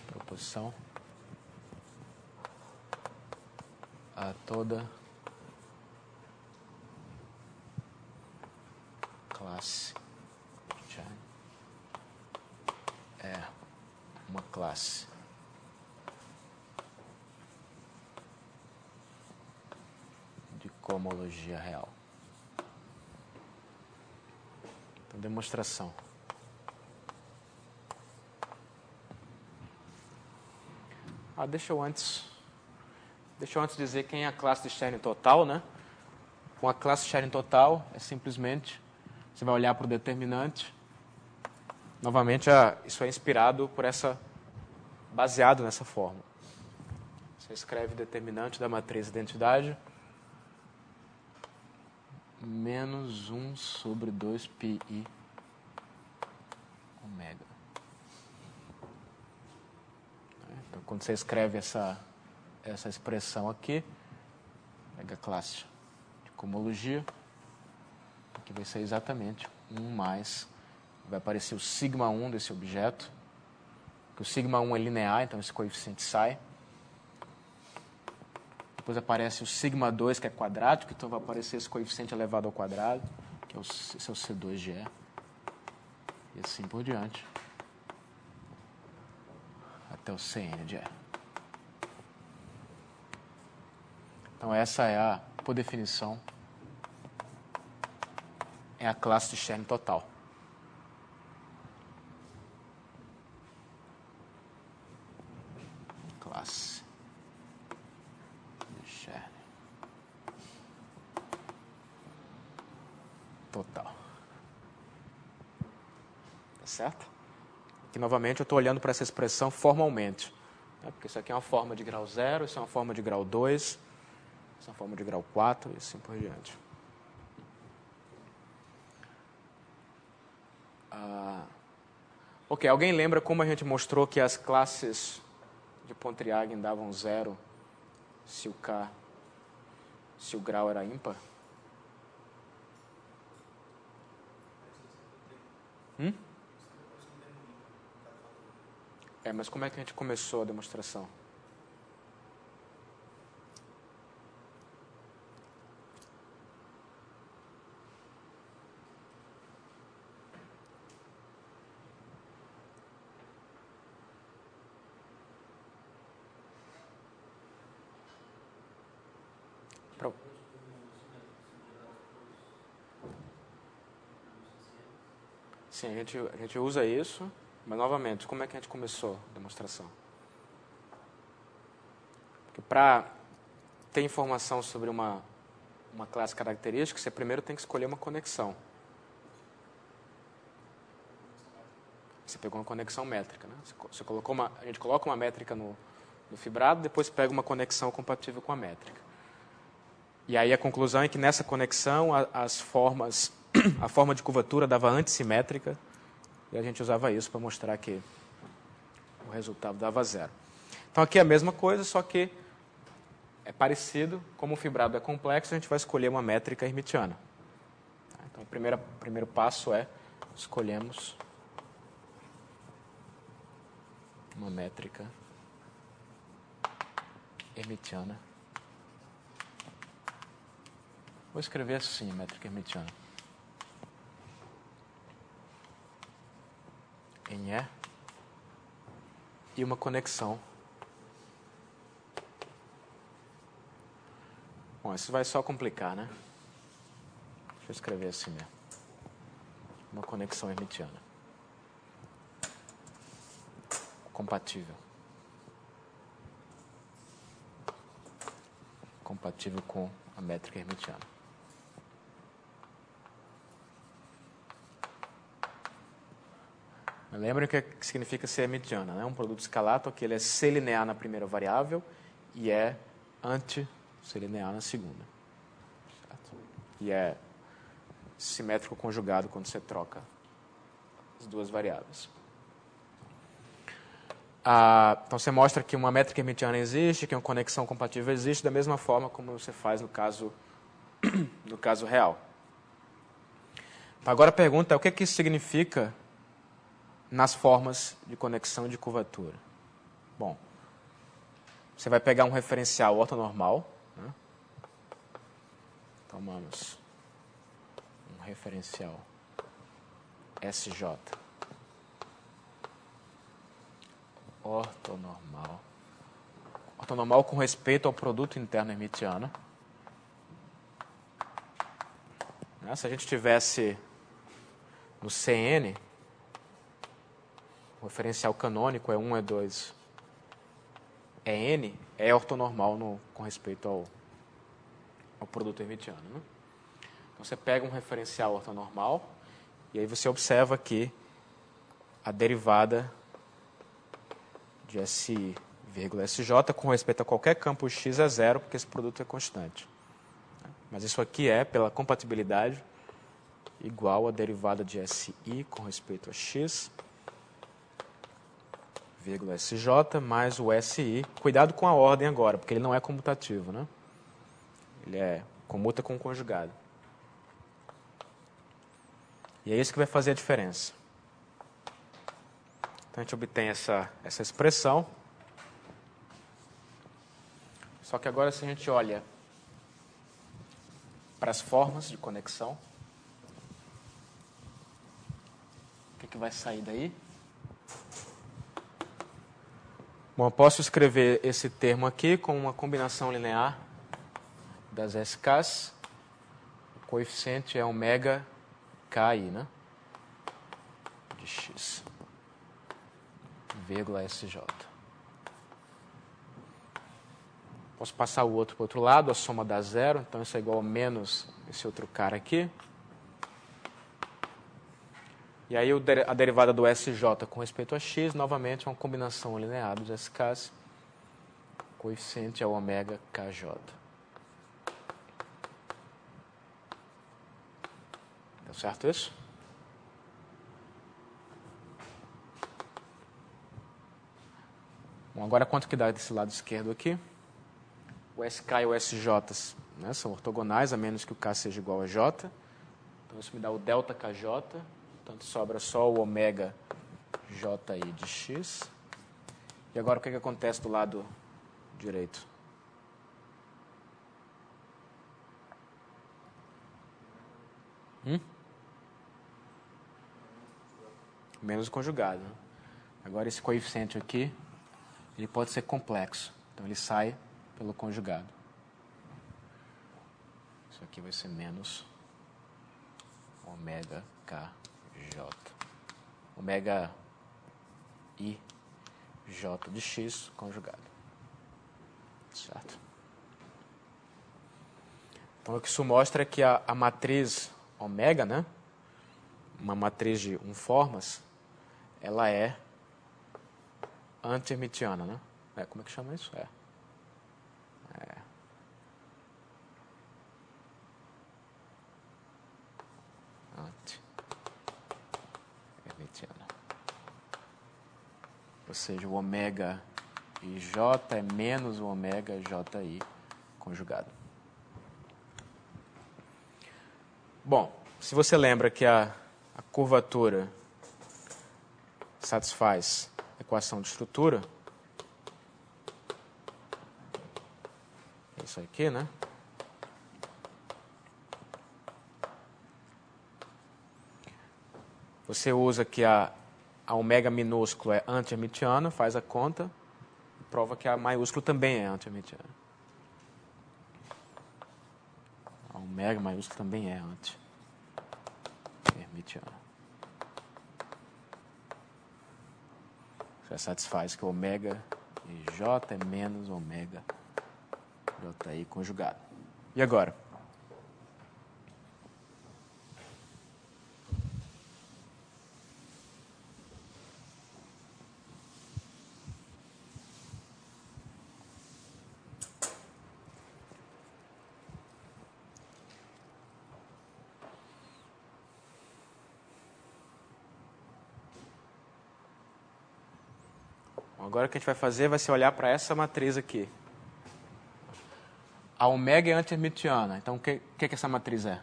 Proposição a toda classe de Chern é uma classe de cohomologia real. Então, demonstração. Deixa eu antes dizer quem é a classe de Chern total, né? Com a classe Chern total, é simplesmente, você vai olhar para o determinante. Novamente, isso é inspirado por baseado nessa fórmula. Você escreve determinante da matriz identidade, menos 1 sobre 2πi ômega. Então, quando você escreve essa expressão aqui, pega a classe de cohomologia, que vai ser exatamente 1 mais, vai aparecer o sigma 1 desse objeto, que o sigma 1 é linear, então esse coeficiente sai. Depois aparece o sigma 2, que é quadrático, então vai aparecer esse coeficiente elevado ao quadrado, que esse é o C2 de E, e assim por diante, até o Cn de E. Então, essa é por definição, é a classe de Chern total. Classe de Chern total. Tá certo? Aqui, novamente, eu estou olhando para essa expressão formalmente, né? Porque isso aqui é uma forma de grau 0, isso é uma forma de grau 2. essa forma de grau 4 e assim por diante. Ok, alguém lembra como a gente mostrou que as classes de Pontryagin davam 0 se o grau era ímpar? Mas como é que a gente começou a demonstração? Sim, a gente usa isso, mas novamente, como é que a gente começou a demonstração? Porque para ter informação sobre uma classe característica, você primeiro tem que escolher uma conexão. Você pegou uma conexão métrica, né? A gente coloca uma métrica no fibrado, depois pega uma conexão compatível com a métrica. E aí a conclusão é que nessa conexão a forma de curvatura dava antissimétrica e a gente usava isso para mostrar que o resultado dava 0. Então aqui é a mesma coisa, só que é parecido. Como o fibrado é complexo, a gente vai escolher uma métrica hermitiana. Então o primeiro passo é escolhemos uma métrica hermitiana. Vou escrever assim, métrica hermitiana. Em E e uma conexão. Bom, isso vai só complicar, né? Deixa eu escrever assim mesmo. Uma conexão hermitiana. Compatível. Compatível com a métrica hermitiana. Lembrem o que significa ser hermitiana, né? Um produto escalato que ele é C-linear na primeira variável e é anti-C-linear na segunda. Certo? E é simétrico conjugado quando você troca as duas variáveis. Então você mostra que uma métrica hermitiana existe, que uma conexão compatível existe, da mesma forma como você faz no caso real. Então, agora a pergunta é o que isso significa nas formas de conexão de curvatura. Bom, você vai pegar um referencial ortonormal, né? Tomamos um referencial SJ ortonormal com respeito ao produto interno hermitiano. Se a gente tivesse no CN, o referencial canônico é 1, é 2, é N, é ortonormal com respeito ao produto hermitiano. Né? Então você pega um referencial ortonormal e aí você observa que a derivada de SI, SJ com respeito a qualquer campo X é 0, porque esse produto é constante. Mas isso aqui é, pela compatibilidade, igual a derivada de SI com respeito a X, SJ, mais o SI. Cuidado com a ordem agora, porque ele não é comutativo, né? Ele comuta com o conjugado. E é isso que vai fazer a diferença. Então a gente obtém essa expressão. Só que agora se a gente olha para as formas de conexão, o que vai sair daí? Bom, eu posso escrever esse termo aqui com uma combinação linear das SKs. O coeficiente é ômega KI, né? De X, vírgula SJ. Posso passar o outro para o outro lado, a soma dá 0, então isso é igual a menos esse outro cara aqui. E aí a derivada do SJ com respeito a X, novamente, é uma combinação linear dos SKs. O coeficiente é o ômega KJ. Tá certo isso? Bom, agora quanto que dá desse lado esquerdo aqui? O SK e o SJ, né, são ortogonais, a menos que o K seja igual a J. Então isso me dá o delta KJ, portanto sobra só o ômega JI de X. E agora o que acontece do lado direito? Menos o conjugado. Né? Agora esse coeficiente aqui, ele pode ser complexo. Então ele sai pelo conjugado. Isso aqui vai ser menos ômega KJ. Ômega I J de X conjugado. Certo? Então o que isso mostra é que a matriz ômega, né? Uma matriz de formas, ela é anti-hermitiana, né? Como é que chama isso? Anti-hermitiana. Ou seja, o ômega IJ é menos o ômega JI conjugado. Bom, se você lembra que a curvatura satisfaz a equação de estrutura, é isso aqui, né? Você usa que a ômega minúsculo é anti-hermitiana, faz a conta, e prova que a maiúsculo também é anti-hermitiana. A ômega maiúsculo também é anti-hermitiana. Já satisfaz que o ômega J é menos ômega JI conjugado. E agora? Agora o que a gente vai fazer vai ser olhar para essa matriz aqui. A ômega é anti-hermitiana. Então, o que essa matriz é?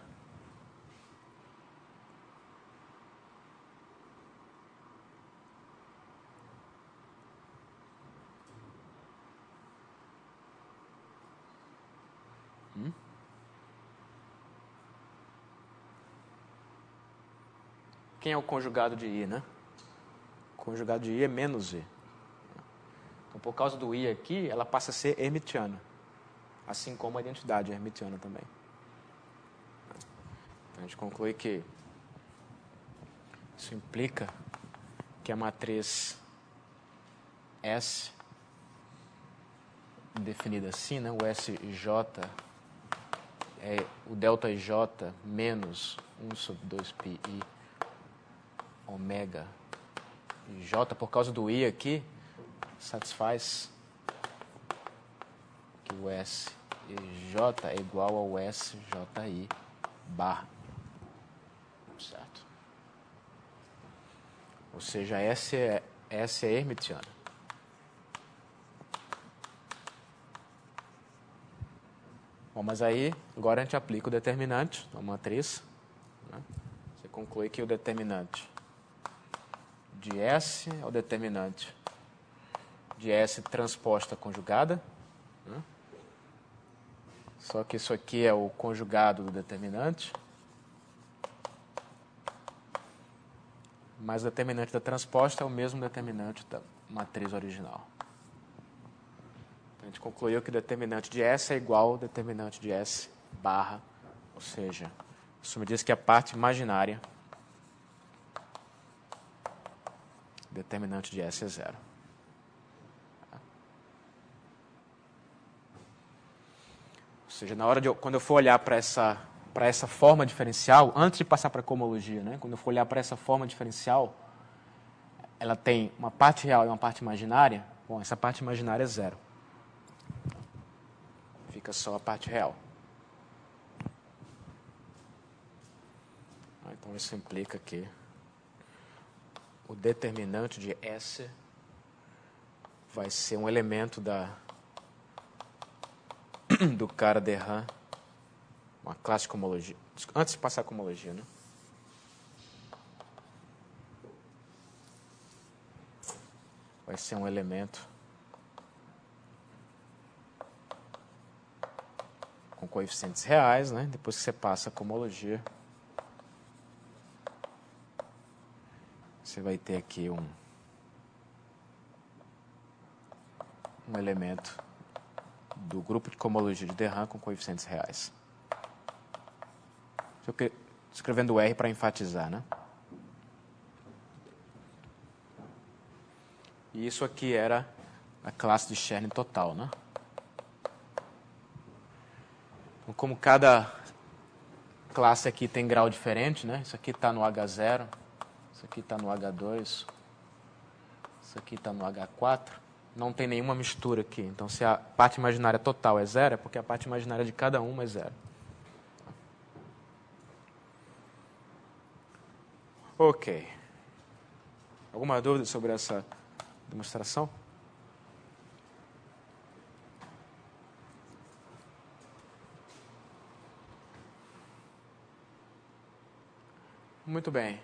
Quem é o conjugado de I, né? O conjugado de I é menos I. Então, por causa do I aqui, ela passa a ser hermitiana. Assim como a identidade é hermitiana também. Então, a gente conclui que isso implica que a matriz S, definida assim, né? O SJ é o delta IJ menos 1 sobre 2πi ômega J, por causa do I aqui, satisfaz que o SJ é igual ao SJI barra. Certo? Ou seja, S é hermitiana. Bom, mas aí, agora a gente aplica o determinante na matriz. Né? Você conclui que o determinante de S é o determinante de S transposta conjugada. Né? Só que isso aqui é o conjugado do determinante. Mas o determinante da transposta é o mesmo determinante da matriz original. Então, a gente concluiu que o determinante de S é igual ao determinante de S barra, ou seja, isso me diz que a parte imaginária determinante de S é zero. Ou seja, na hora quando eu for olhar para essa forma diferencial, antes de passar para a cohomologia, né? Quando eu for olhar para essa forma diferencial, ela tem uma parte real e uma parte imaginária. Bom, essa parte imaginária é zero. Fica só a parte real. Então, isso implica que o determinante de S vai ser um elemento do cara de RAM, uma classe de cohomologia. Antes de passar a cohomologia, né? Vai ser um elemento com coeficientes reais, né? Depois que você passa a cohomologia, você vai ter aqui um elemento do grupo de cohomologia de de RAM com coeficientes reais. Estou escrevendo R para enfatizar, né? E isso aqui era a classe de Chern total, né? Então, como cada classe aqui tem grau diferente, né? Isso aqui está no H0, isso aqui está no H2, isso aqui está no H4. Não tem nenhuma mistura aqui. Então, se a parte imaginária total é zero, é porque a parte imaginária de cada uma é zero. Ok. Alguma dúvida sobre essa demonstração? Muito bem.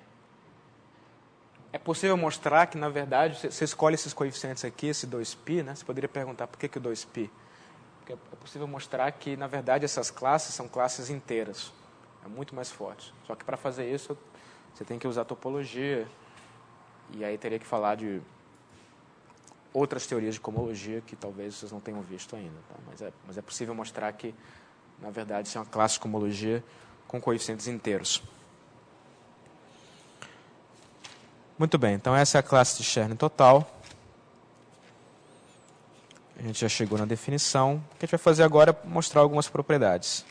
É possível mostrar que, na verdade, você escolhe esses coeficientes aqui, esse 2π, né? Você poderia perguntar por que o 2π? Porque é possível mostrar que, na verdade, essas classes são classes inteiras. É muito mais forte. Só que, para fazer isso, você tem que usar topologia. E aí teria que falar de outras teorias de cohomologia que talvez vocês não tenham visto ainda. Tá? Mas é possível mostrar que, na verdade, isso é uma classe de cohomologia com coeficientes inteiros. Muito bem, então essa é a classe de Chern total. A gente já chegou na definição. O que a gente vai fazer agora é mostrar algumas propriedades.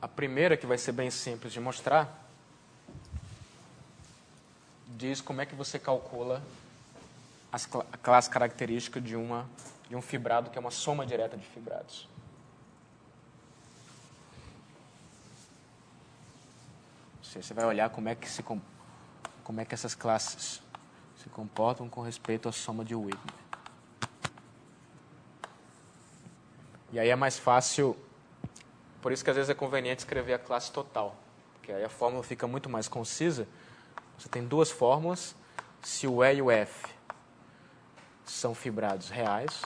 A primeira, que vai ser bem simples de mostrar, diz como é que você calcula a classe característica de um fibrado, que é uma soma direta de fibrados. Você vai olhar como é que essas classes se comportam com respeito à soma de Wigner. E aí é mais fácil, por isso que às vezes é conveniente escrever a classe total, porque aí a fórmula fica muito mais concisa. Você tem duas fórmulas, se o E e o F são fibrados reais.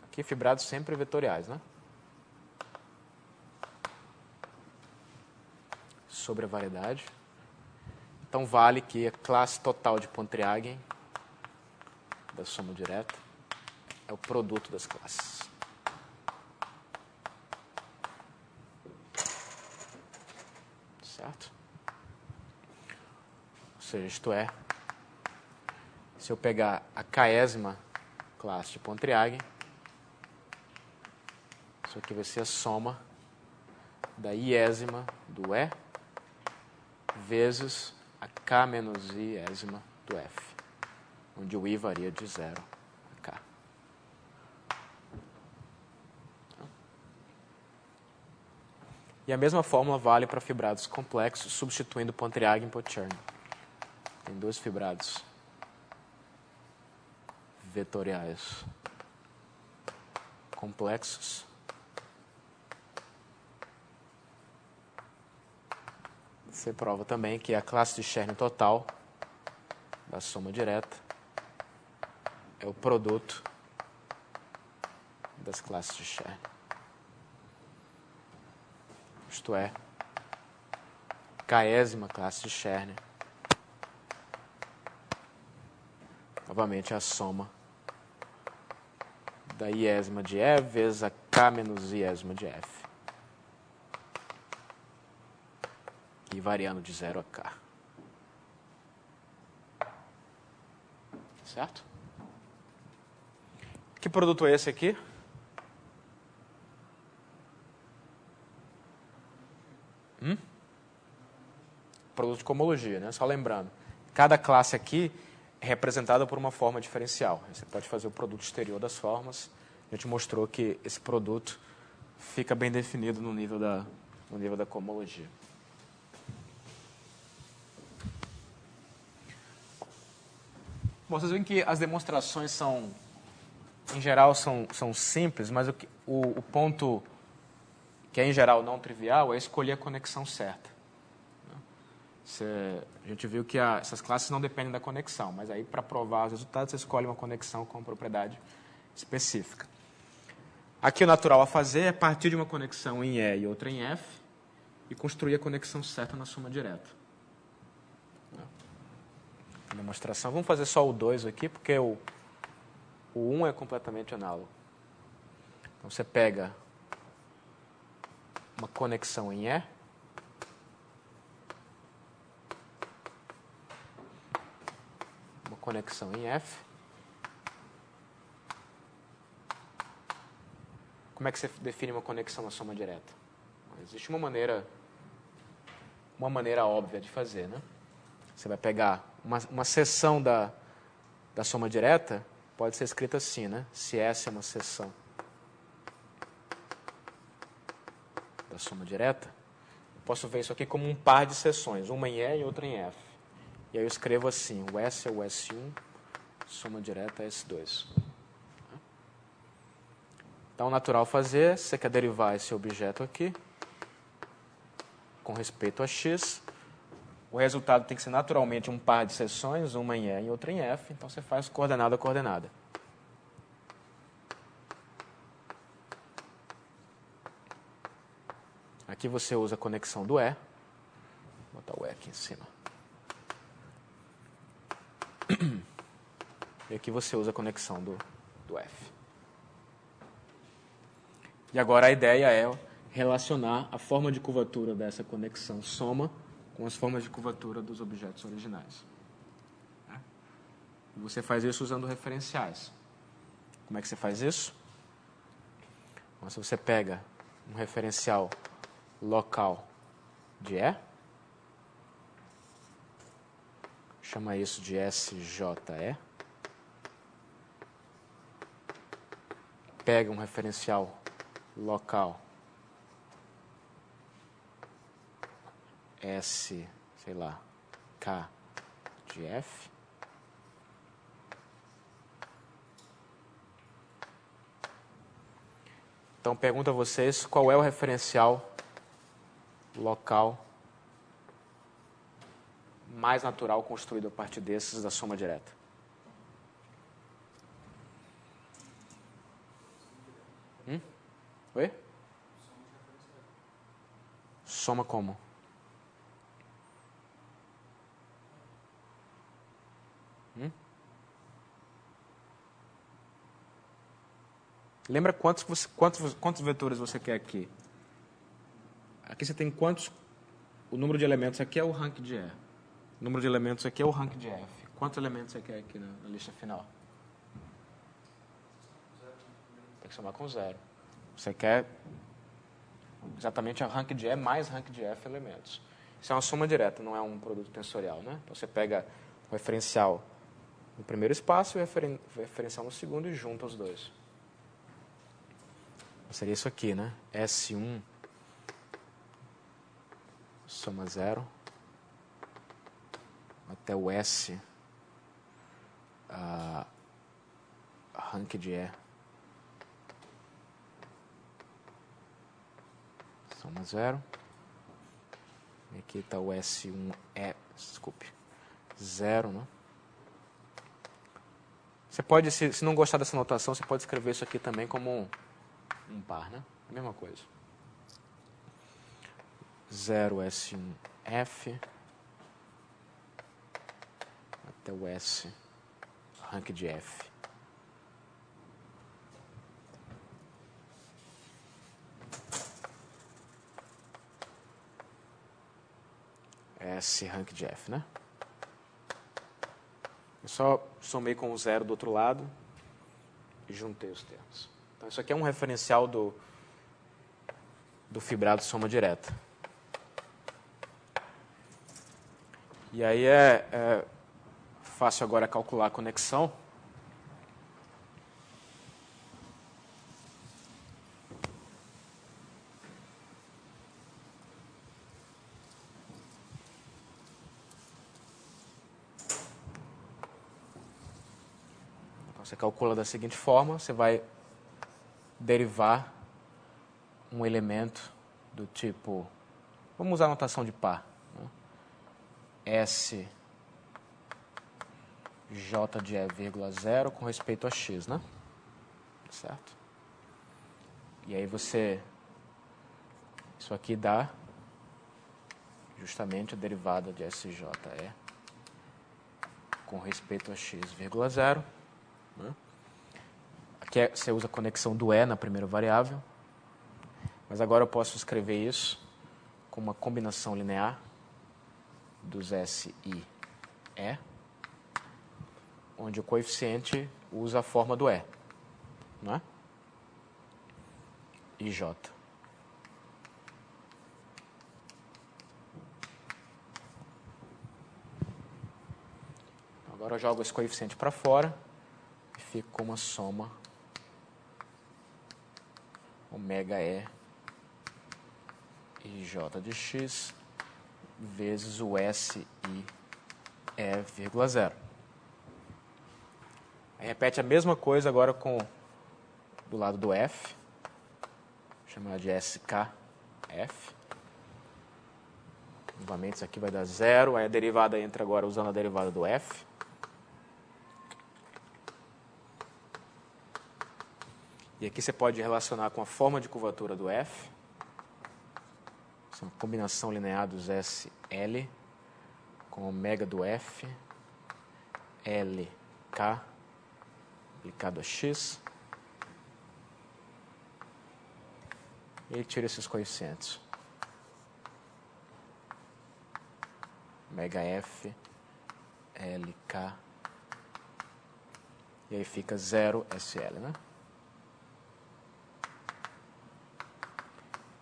Aqui fibrados sempre vetoriais, né? Sobre a variedade. Então vale que a classe total de Pontryagin da soma direta é o produto das classes. Certo? Ou seja, isto é, se eu pegar a késima classe de Pontryagin, isso aqui vai ser a soma da iésima do E vezes a K menos iésima do F, onde o I varia de 0 a K. E a mesma fórmula vale para fibrados complexos, substituindo Pontryagin por Chern. Tem dois fibrados vetoriais complexos. Você prova também que a classe de Chern total da soma direta é o produto das classes de Chern. Isto é, késima classe de Chern, novamente a soma da iésima de E vezes a K menos iésima de F. E variando de 0 a K. Certo? Que produto é esse aqui? Produto de cohomologia, né? Só lembrando. Cada classe aqui é representada por uma forma diferencial. Você pode fazer o produto exterior das formas. A gente mostrou que esse produto fica bem definido no nível da cohomologia. Bom, vocês veem que as demonstrações são, em geral, são simples, mas o ponto que é, em geral, não trivial é escolher a conexão certa. A gente viu que essas classes não dependem da conexão, mas aí, para provar os resultados, você escolhe uma conexão com propriedade específica. Aqui, o natural a fazer é partir de uma conexão em E e outra em F e construir a conexão certa na soma direta. Demonstração. Vamos fazer só o 2 aqui, porque o 1 é completamente análogo. Então, você pega uma conexão em E, uma conexão em F. Como é que você define uma conexão na soma direta? Existe uma maneira óbvia de fazer, né? Você vai pegar uma seção da soma direta, pode ser escrita assim, né? Se S é uma seção da soma direta, eu posso ver isso aqui como um par de seções, uma em E e outra em F. E aí eu escrevo assim, o S é o S1, soma direta é S2. Então, o natural fazer, se você quer derivar esse objeto aqui, com respeito a x, o resultado tem que ser naturalmente um par de seções, uma em E e outra em F, então você faz coordenada a coordenada. Aqui você usa a conexão do E, vou botar o E aqui em cima. E aqui você usa a conexão do F. E agora a ideia é relacionar a forma de curvatura dessa conexão soma com as formas de curvatura dos objetos originais. E você faz isso usando referenciais. Como é que você faz isso? Então, se você pega um referencial local de E, chama isso de SJE, pega um referencial local S, sei lá, K de F. Então, pergunto a vocês qual é o referencial local mais natural construído a partir desses da soma direta. Oi? Soma como? Lembra quantos vetores você quer aqui? Aqui você tem quantos... O número de elementos aqui é o rank de E. O número de elementos aqui é o rank de F. Quantos elementos você quer aqui na lista final? Tem que somar com 0. Você quer exatamente a rank de E mais rank de F elementos. Isso é uma soma direta, não é um produto tensorial, né? Então você pega o referencial no primeiro espaço e o referencial no segundo e junta os dois. Seria isso aqui, né? S1 soma 0 até o S rank de E soma 0. E aqui está o S1E, desculpe, 0, né? Você pode, se não gostar dessa notação, você pode escrever isso aqui também como um par, né? A mesma coisa. 0 S1F até o S rank de F. S rank de F, né? Eu só somei com o 0 do outro lado e juntei os termos. Então, isso aqui é um referencial do fibrado soma direta. E aí é fácil agora calcular a conexão. Então, você calcula da seguinte forma, você vai derivar um elemento do tipo, vamos usar a notação de par, né? S J de E vírgula 0 com respeito a x, né? Certo? E aí isso aqui dá justamente a derivada de SJE com respeito a x vírgula 0, né? Aqui você usa a conexão do E na primeira variável, mas agora eu posso escrever isso com uma combinação linear dos S e E, onde o coeficiente usa a forma do E, não é? E J. Agora eu jogo esse coeficiente para fora e fico com uma soma ômega E J de x vezes o S e E vírgula 0. Aí repete a mesma coisa agora do lado do F. Vou chamar de SKF. Novamente isso aqui vai dar 0. Aí a derivada entra agora usando a derivada do F. E aqui você pode relacionar com a forma de curvatura do F. Isso é uma combinação linear dos SL com ômega do F, LK aplicado a x. E ele tira esses coeficientes. Ômega F, LK. E aí fica 0 SL, né?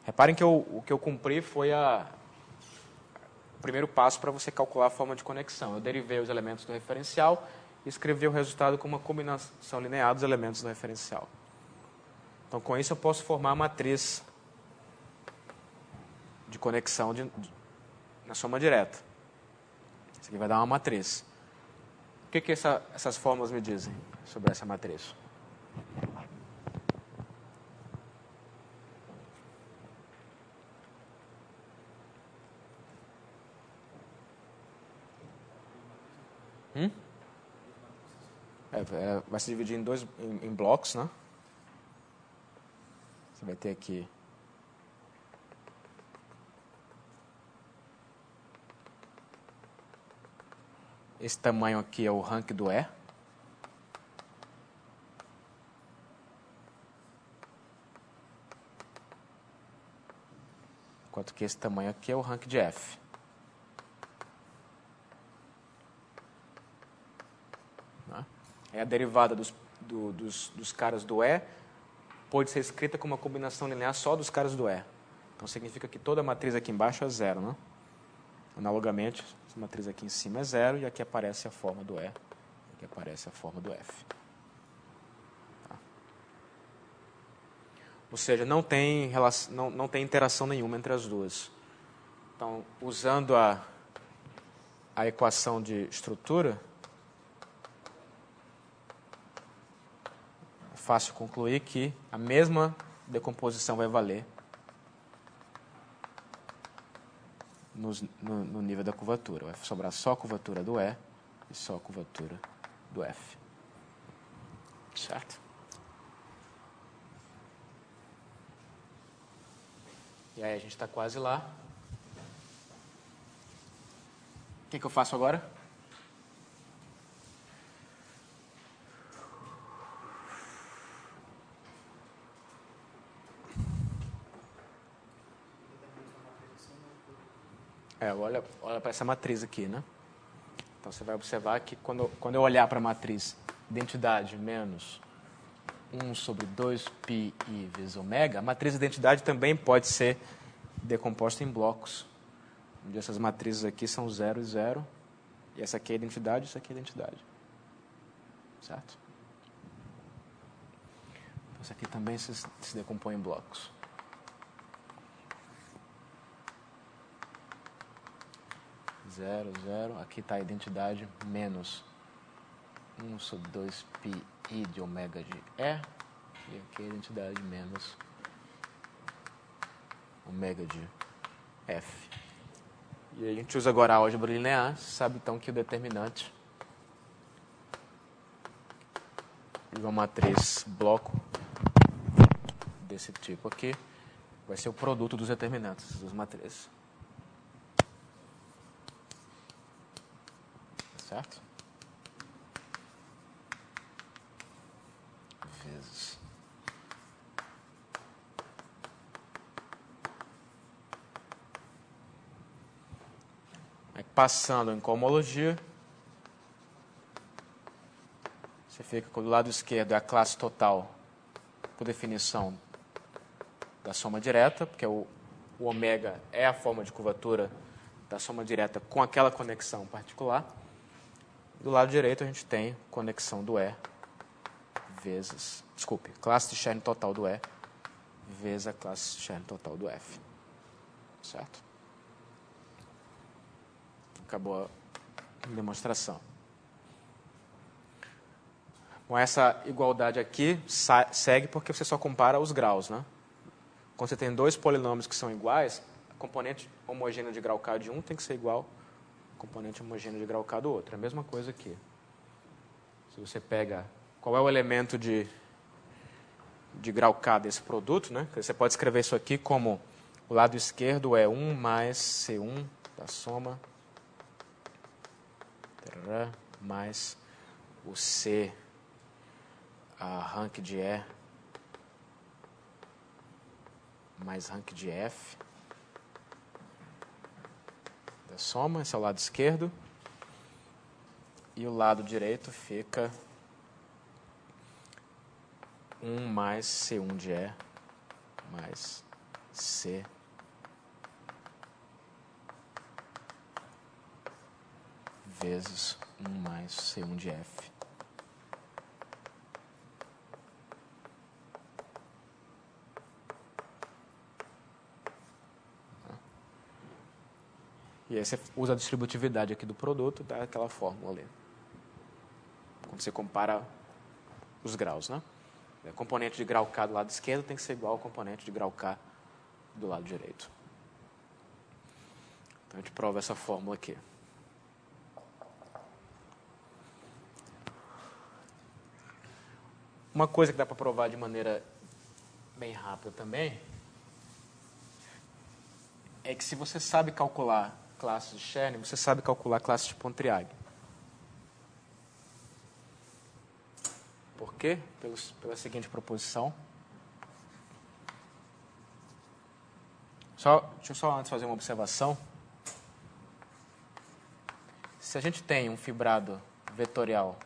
Reparem que o que eu cumpri foi o primeiro passo para você calcular a forma de conexão. Eu derivei os elementos do referencial e escrevi o resultado como uma combinação linear dos elementos do referencial. Então, com isso, eu posso formar a matriz de conexão na soma direta. Isso aqui vai dar uma matriz. O que essas fórmulas me dizem sobre essa matriz? Vai se dividir em blocos, né? Você vai ter aqui esse tamanho aqui é o rank do E. Enquanto que esse tamanho aqui é o rank de F. A derivada dos caras do E pode ser escrita como uma combinação linear só dos caras do E. Então, significa que toda a matriz aqui embaixo é 0, né? Analogamente, essa matriz aqui em cima é 0 e aqui aparece a forma do E. Aqui aparece a forma do F. Tá? Ou seja, não tem interação nenhuma entre as duas. Então, usando a equação de estrutura, fácil concluir que a mesma decomposição vai valer no nível da curvatura. Vai sobrar só a curvatura do E e só a curvatura do F. Certo? E aí a gente está quase lá. O que eu faço agora? Olha para essa matriz aqui, né? Então, você vai observar que quando eu olhar para a matriz identidade menos 1 sobre 2πi vezes ômega, a matriz identidade também pode ser decomposta em blocos, onde essas matrizes aqui são 0 e 0, E essa aqui é a identidade, isso aqui é a identidade. Certo? Então, isso aqui também se decompõe em blocos. Zero, zero. Aqui está a identidade menos 1 sobre 2 πi de ômega de E. E aqui a identidade menos ômega de F. E aí a gente usa agora a álgebra linear. Você sabe então que o determinante de uma matriz bloco desse tipo aqui vai ser o produto dos determinantes das duas matrizes. Certo? Vezes. Aí, passando em cohomologia, você fica com o lado esquerdo é a classe total, por definição, da soma direta, porque o ômega é a forma de curvatura da soma direta com aquela conexão particular. Do lado direito a gente tem conexão do E vezes, classe de Chern total do E vezes a classe de Chern total do F. Certo? Acabou a demonstração. Com essa igualdade aqui, segue porque você só compara os graus, né? Quando você tem dois polinômios que são iguais, a componente homogênea de grau K de um tem que ser igual ao componente homogêneo de grau K do outro. É a mesma coisa aqui. Se você pega qual é o elemento de grau K desse produto, né? Você pode escrever isso aqui como o lado esquerdo é 1 mais C1 da soma mais o C a rank de E mais rank de F da soma, esse é o lado esquerdo. E o lado direito fica 1 mais C1 de E mais C vezes 1 mais C1 de F. E aí você usa a distributividade aqui do produto, dá aquela fórmula ali. Quando você compara os graus, né? O componente de grau K do lado esquerdo tem que ser igual ao componente de grau K do lado direito. Então a gente prova essa fórmula aqui. Uma coisa que dá para provar de maneira bem rápida também é que se você sabe calcular classes de Chern, você sabe calcular classes de Pontryagin. Por quê? Pela seguinte proposição. Deixa eu só antes fazer uma observação. Se a gente tem um fibrado vetorial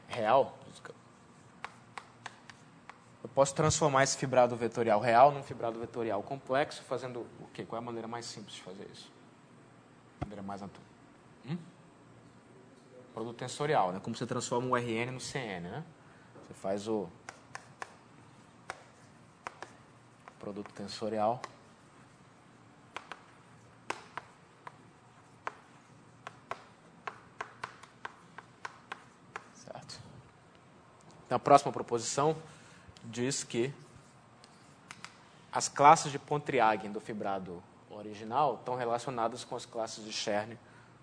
real, eu posso transformar esse fibrado vetorial real num fibrado vetorial complexo, fazendo o quê? Qual é a maneira mais simples de fazer isso? A maneira mais natural. Produto tensorial, né? Como você transforma o Rn no Cn, né? Você faz o produto tensorial certo? Então, a próxima proposição diz que as classes de Pontryagin do fibrado original estão relacionadas com as classes de Chern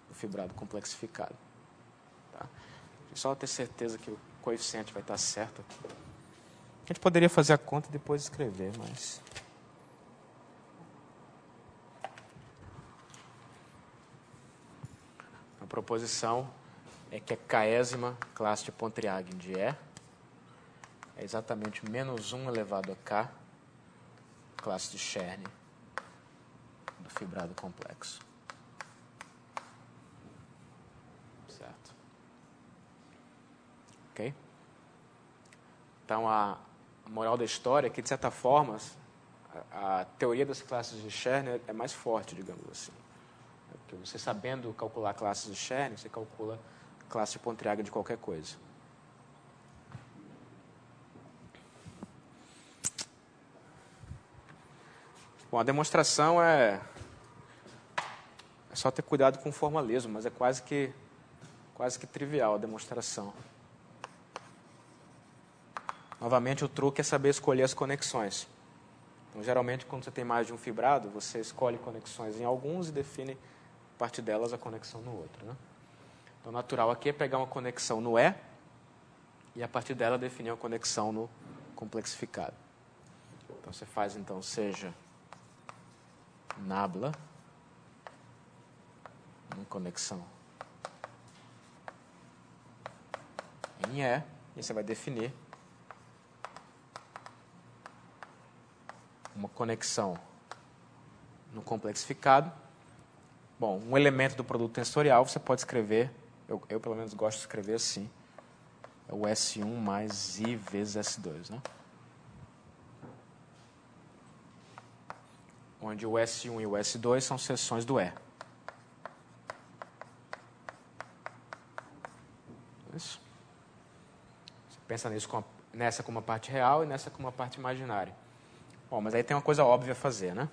do fibrado complexificado. Tá? Só ter certeza que o coeficiente vai estar certo aqui. A gente poderia fazer a conta e depois escrever, mas... A proposição é que a késima classe de Pontryagin de E é exatamente menos 1 elevado a K, classe de Chern do fibrado complexo. Certo? Então, a moral da história é que, de certa forma, a teoria das classes de Scherner é mais forte, digamos assim. Porque você sabendo calcular classes de Scherner, você calcula classe de Pontryagin de qualquer coisa. Bom, a demonstração é só ter cuidado com o formalismo, mas é quase que trivial a demonstração. Novamente, o truque é saber escolher as conexões. Então, geralmente, quando você tem mais de um fibrado, você escolhe conexões em alguns e define, a partir delas, a conexão no outro. Né? Então, o natural aqui é pegar uma conexão no e, a partir dela, definir uma conexão no complexificado. Então, você faz, então, seja nabla, uma conexão em E você vai definir uma conexão no complexificado. Bom, um elemento do produto tensorial você pode escrever, eu pelo menos gosto de escrever assim, é o S1 mais I vezes S2, né? Onde o S1 e o S2 são seções do E. Isso. Você pensa nessa como uma parte real e nessa como uma parte imaginária. Bom, mas aí tem uma coisa óbvia a fazer, né?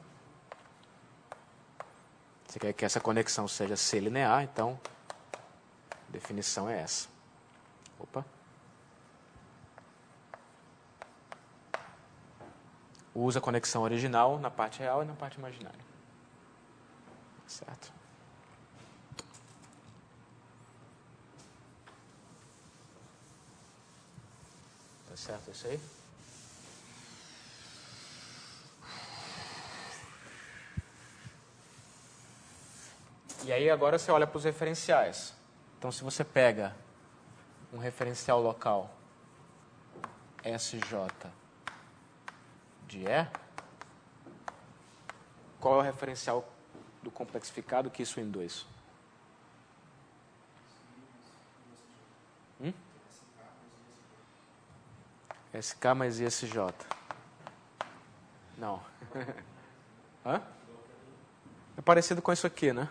Você quer que essa conexão seja C linear, então a definição é essa. Opa. Usa a conexão original na parte real e na parte imaginária. Certo? Tá certo isso aí? E aí agora você olha para os referenciais. Então, se você pega um referencial local SJ de E, qual é o referencial do complexificado que isso induz? SK mais ISJ. Não. Hã? É parecido com isso aqui, né?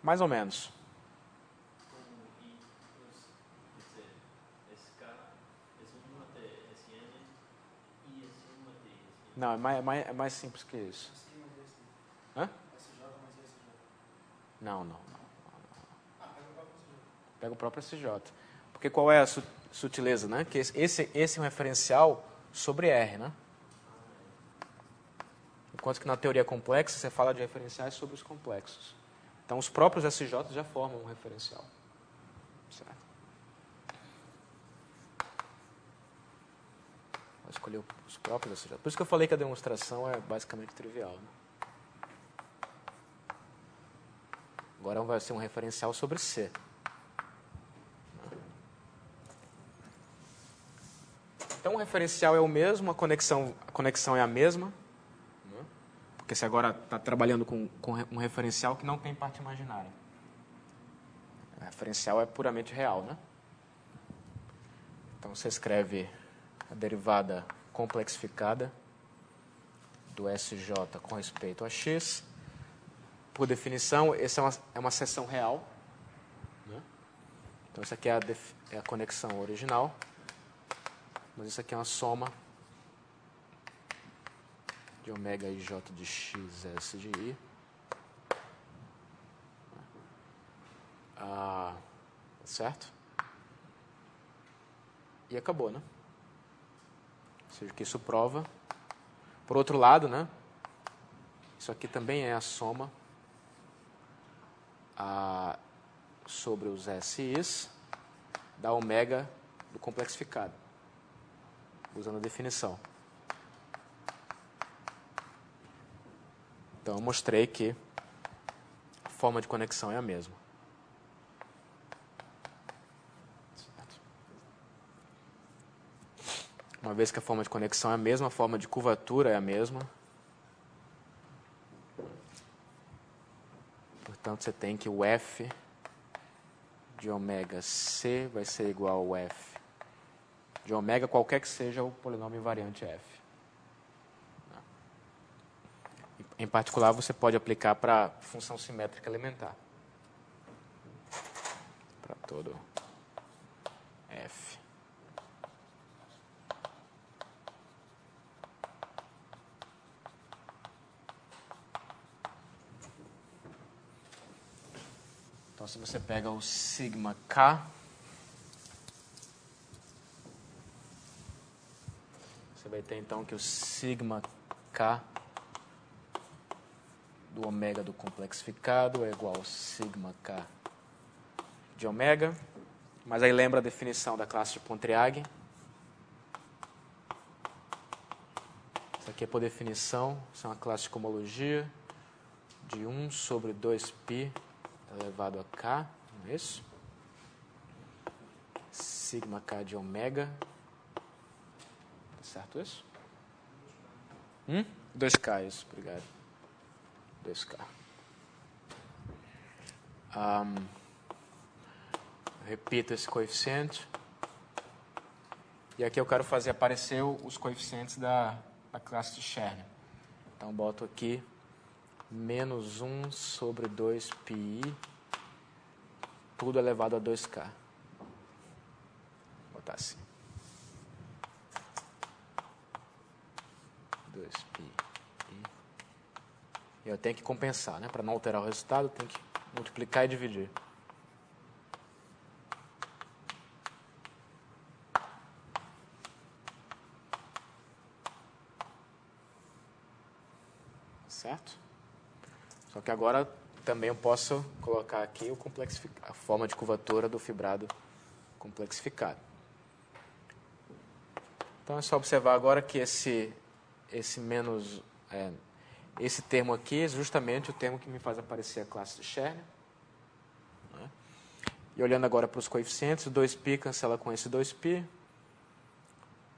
Mais ou menos. Não, é mais simples que isso. Hã? Não. Pega o próprio SJ. Porque qual é a sutileza, né? Que esse é um referencial sobre R, né? Enquanto que na teoria complexa você fala de referenciais sobre os complexos. Então os próprios SJ já formam um referencial. Certo? Vou escolher os próprios SJ. Por isso que eu falei que a demonstração é basicamente trivial. Né? Agora vai ser um referencial sobre C. Então o referencial é o mesmo, a conexão é a mesma. Porque você agora está trabalhando com um referencial que não tem parte imaginária. O referencial é puramente real, né? Então você escreve a derivada complexificada do SJ com respeito a x. Por definição, essa é uma seção real. Né? Então isso aqui é a conexão original. Mas isso aqui é uma soma de ômega ij de x s de i. Certo? E acabou, né? Ou seja, que isso prova. Por outro lado, né? Isso aqui também é a soma sobre os SIs da ômega do complexificado, usando a definição. Então, eu mostrei que a forma de conexão é a mesma. Certo? Uma vez que a forma de conexão é a mesma, a forma de curvatura é a mesma. Portanto, você tem que o f de ômega c vai ser igual ao f de ômega, qualquer que seja o polinômio invariante f. em particular, você pode aplicar para função simétrica elementar. Para todo f. Então, se você pega o sigma k, você vai ter, então, que o sigma k do ômega do complexificado é igual ao sigma k de ômega. Mas aí lembra a definição da classe de Pontryagin. Isso aqui é por definição, isso é uma classe de cohomologia de 1 sobre 2π elevado a k, não é isso? Sigma k de ômega. Tá certo isso? 2k, isso, obrigado. 2k. Repito esse coeficiente. E aqui eu quero fazer aparecer os coeficientes da classe de Chern. Então, boto aqui menos 1 sobre 2πi, tudo elevado a 2k. Vou botar assim. 2πi. E eu tenho que compensar, né? Para não alterar o resultado, eu tenho que multiplicar e dividir. Certo? Só que agora também eu posso colocar aqui a forma de curvatura do fibrado complexificado. Então é só observar agora que esse termo aqui é justamente o termo que me faz aparecer a classe de Chern. Né? E olhando agora para os coeficientes, o 2π cancela com esse 2π.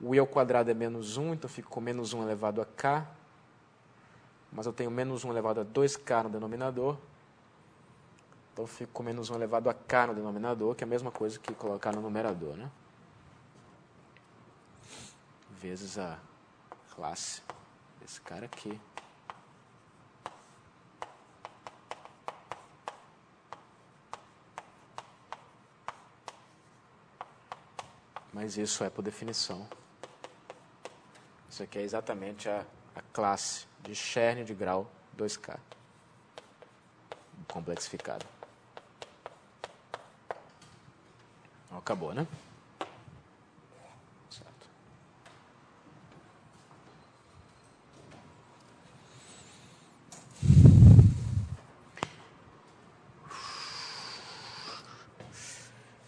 O i ao quadrado é menos 1, então fico com menos 1 elevado a k. Mas eu tenho menos 1 elevado a 2k no denominador. Então, eu fico com menos 1 elevado a k no denominador, que é a mesma coisa que colocar no numerador, né? Vezes a classe desse cara aqui. Mas isso é por definição. Isso aqui é exatamente a classe de Chern de grau 2k, complexificado. Acabou, né? Certo.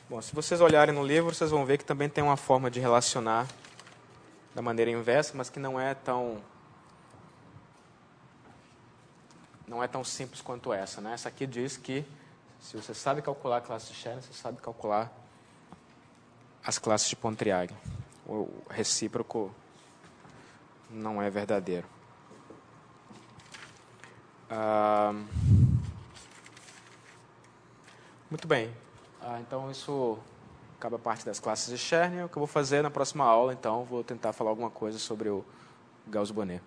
Bom, se vocês olharem no livro, vocês vão ver que também tem uma forma de relacionar da maneira inversa, mas que não é tão simples quanto essa, né? Essa aqui diz que se você sabe calcular a classe de Chern, você sabe calcular as classes de Pontryagin. O recíproco não é verdadeiro. Muito bem. Então, isso acaba a parte das classes de Chern. O que eu vou fazer na próxima aula, então, vou tentar falar alguma coisa sobre o Gauss-Bonnet.